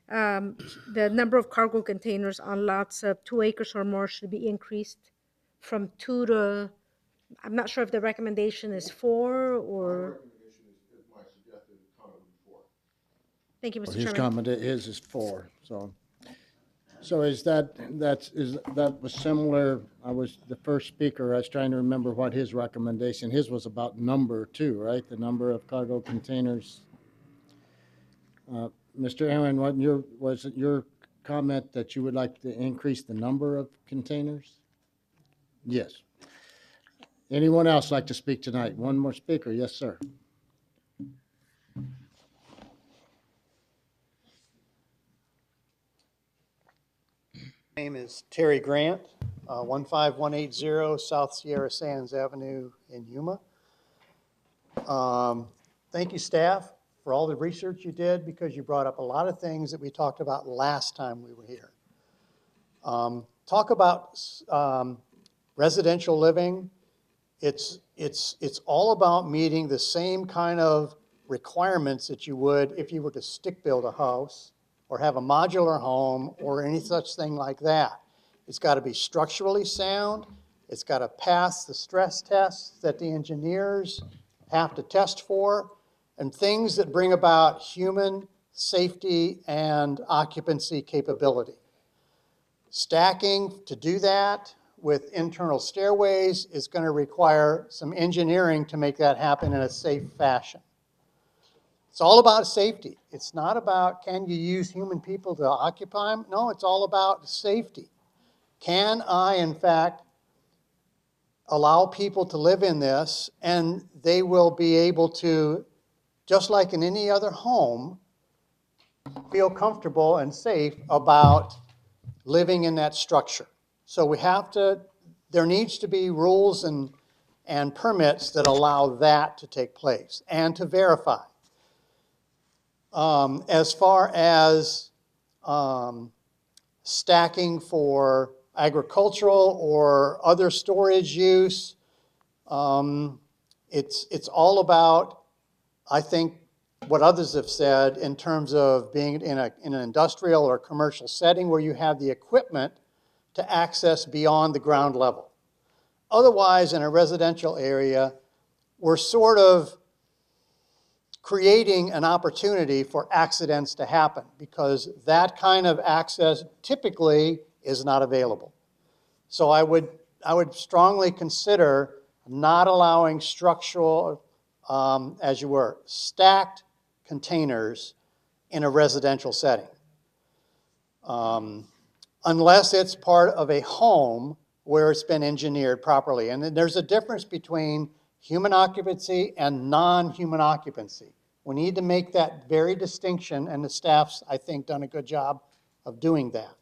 the number of cargo containers on lots of 2 acres or more should be increased from 2 to, I'm not sure if the recommendation is 4 or. Thank you, Mr. His Chairman. comment, his is 4, so is that was similar? I was the first speaker. I was trying to remember what his recommendation. His was about number 2, right? The number of cargo containers. Mr. Aaron, was it your comment that you would like to increase the number of containers? Yes. Anyone else like to speak tonight? One more speaker. Yes, sir. Name is Terry Grant, 15180 South Sierra Sands Avenue in Yuma. Thank you, staff, for all the research you did, because you brought up a lot of things that we talked about last time we were here. Talk about residential living. It's all about meeting the same kind of requirements that you would if you were to stick build a house or have a modular home or any such thing like that. It's got to be structurally sound. It's got to pass the stress tests that the engineers have to test for, and things that bring about human safety and occupancy capability. Stacking to do that with internal stairways is going to require some engineering to make that happen in a safe fashion. It's all about safety. It's not about, can you use human people to occupy them? No, it's all about safety. Can I, in fact, allow people to live in this, and they will be able to, just like in any other home, feel comfortable and safe about living in that structure. So we have to, there needs to be rules and permits that allow that to take place and to verify. As far as stacking for agricultural or other storage use, it's all about, I think, what others have said in terms of being in an industrial or commercial setting where you have the equipment to access beyond the ground level. Otherwise, in a residential area, we're sort of creating an opportunity for accidents to happen, because that kind of access typically is not available. So I would strongly consider not allowing structural, as you were, stacked containers in a residential setting. unless it's part of a home where it's been engineered properly. And then there's a difference between human occupancy and non-human occupancy. We need to make that very distinction, and the staff's, I think, done a good job of doing that.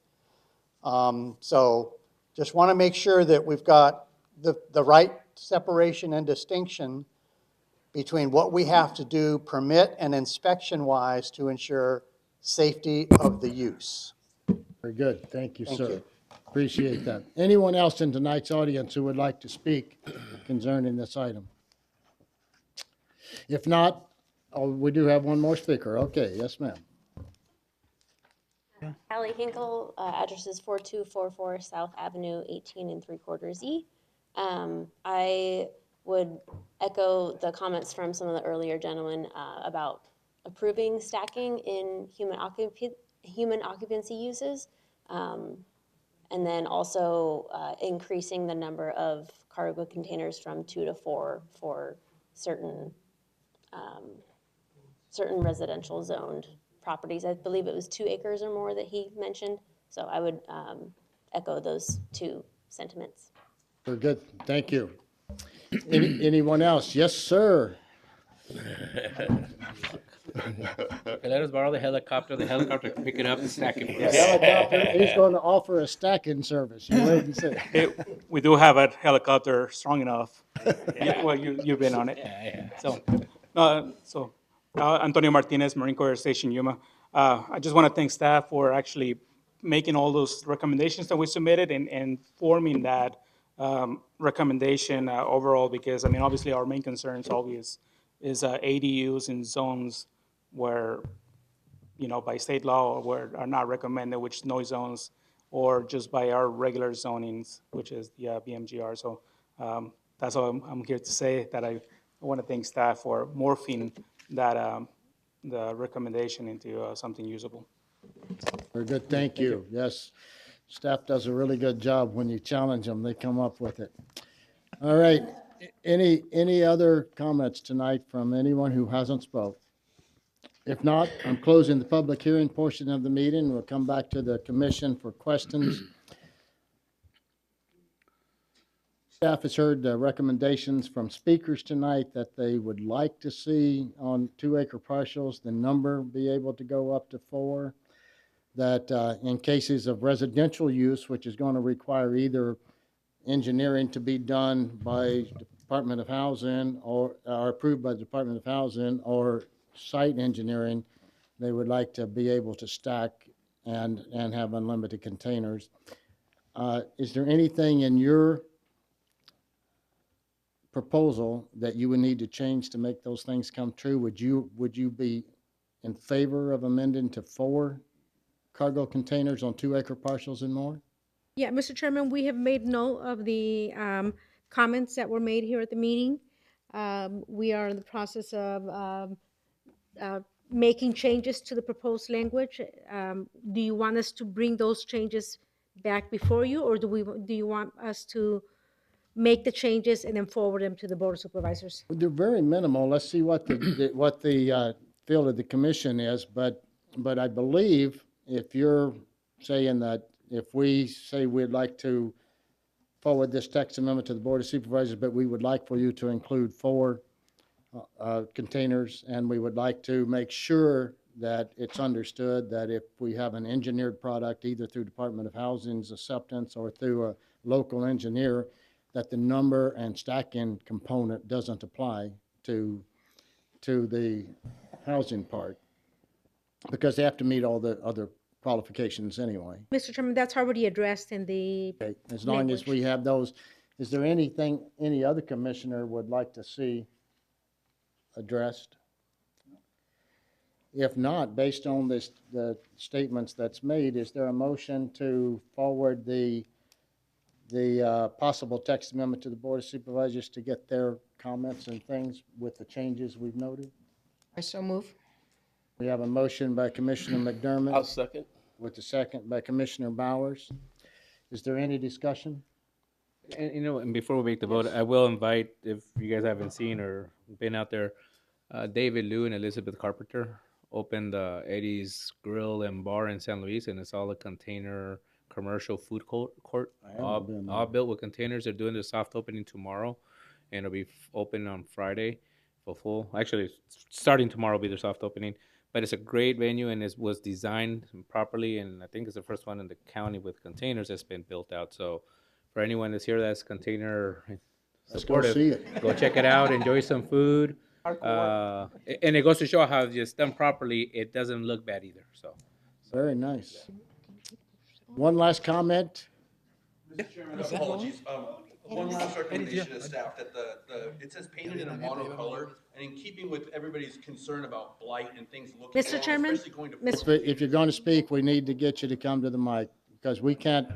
So just want to make sure that we've got the right separation and distinction between what we have to do permit and inspection-wise to ensure safety of the use. Very good. Thank you, Thank sir. you. Appreciate that. Anyone else in tonight's audience who would like to speak concerning this item? If not, we do have one more speaker. Okay, yes, ma'am. Allie Hinkle, address is 4244 South Avenue, 18 3/4 E. I would echo the comments from some of the earlier gentlemen about approving stacking in human occupancy uses, and then also increasing the number of cargo containers from 2 to 4 for certain certain residential zoned properties. I believe it was 2 acres or more that he mentioned. So I would echo those two sentiments. Very good. Thank you. Anyone else? Yes, sir. Let us borrow the helicopter. The helicopter can pick it up and stack it for us. Helicopter, he's going to offer a stacking service. You wait and see. We do have a helicopter strong enough. Well, you've been on it. Yeah. So, Antonio Martinez, Marine Corps Station Yuma. I just want to thank staff for actually making all those recommendations that we submitted and forming that recommendation overall, because, I mean, obviously our main concerns always is ADUs in zones where, you know, by state law, where are not recommended, which noise zones, or just by our regular zonings, which is the BMGR. So that's all I'm here to say, that I want to thank staff for morphing that the recommendation into something usable. Very good. Thank you. Yes, staff does a really good job. When you challenge them, they come up with it. All right. Any other comments tonight from anyone who hasn't spoke? If not, I'm closing the public hearing portion of the meeting. We'll come back to the commission for questions. Staff has heard the recommendations from speakers tonight that they would like to see on 2-acre parcels, the number be able to go up to 4. That in cases of residential use, which is going to require either engineering to be done by Department of Housing or approved by the Department of Housing, or site engineering, they would like to be able to stack and have unlimited containers. Is there anything in your proposal that you would need to change to make those things come true? Would you be in favor of amending to 4 cargo containers on 2-acre parcels and more? Yeah, Mr. Chairman, we have made note of the comments that were made here at the meeting. We are in the process of making changes to the proposed language. Do you want us to bring those changes back before you, or do you want us to make the changes and then forward them to the Board of Supervisors? They're very minimal. Let's see what the feel of the commission is, but I believe if you're saying that if we say we'd like to forward this text amendment to the Board of Supervisors, but we would like for you to include 4 containers, and we would like to make sure that it's understood that if we have an engineered product, either through Department of Housing's acceptance or through a local engineer, that the number and stacking component doesn't apply to the housing part, because they have to meet all the other qualifications anyway. Mr. Chairman, that's already addressed in the Okay, as long as we have those. Is there anything any other commissioner would like to see addressed? If not, based on the statements that's made, is there a motion to forward the possible text amendment to the Board of Supervisors to get their comments and things with the changes we've noted? I so move. We have a motion by Commissioner McDermott. I'll second. With the second by Commissioner Bowers. Is there any discussion? And, you know, and before we make the vote, I will invite, if you guys haven't seen or been out there, David Liu and Elizabeth Carpenter opened Eddie's Grill and Bar in San Luis, and it's all a container commercial food court, I haven't all, been all there. built with containers. They're doing the soft opening tomorrow, and it'll be open on Friday for full. Actually, starting tomorrow will be their soft opening. But it's a great venue, and it was designed properly, and I think it's the first one in the county with containers that's been built out. So for anyone that's here that's container Let's go supportive, see it. go check it out, enjoy some food. And it goes to show how if it's done properly, it doesn't look bad either. So Very nice. One last comment? Mr. Chairman, apologies. One last recommendation to staff, that it says painted in a monocolor, and in keeping with everybody's concern about blight and things looking Mr. wrong, Chairman, especially going to. If you're going to speak, we need to get you to come to the mic, because we can't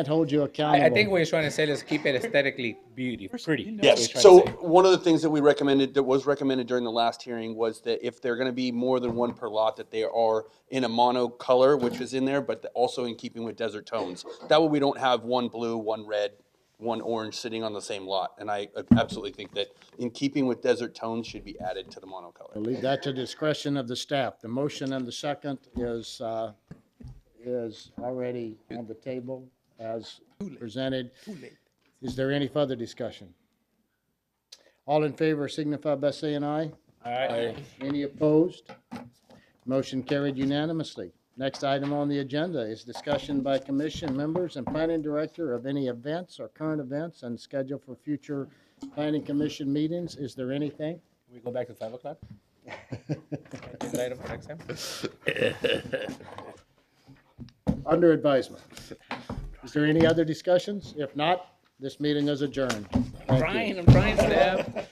hold you accountable. I think what he's trying to say is keep it aesthetically beautiful, pretty. That's what Yes, he's trying so to say. one of the things that we recommended, that was recommended during the last hearing, was that if they're gonna be more than one per lot, that they are in a mono color, which is in there, but also in keeping with desert tones. That way we don't have one blue, one red, one orange sitting on the same lot. And I absolutely think that in keeping with desert tones should be added to the monocolor. I'll leave that to discretion of the staff. The motion and the second is already on the table as presented. Is there any further discussion? All in favor signify by saying aye. Aye. Any opposed? Motion carried unanimously. Next item on the agenda is discussion by commission members and planning director of any events or current events and schedule for future planning commission meetings. Is there anything? We go back to 5 o'clock? Agenda item for next time? Under advisement. Is there any other discussions? If not, this meeting is adjourned. Thank you. I'm trying, Steph.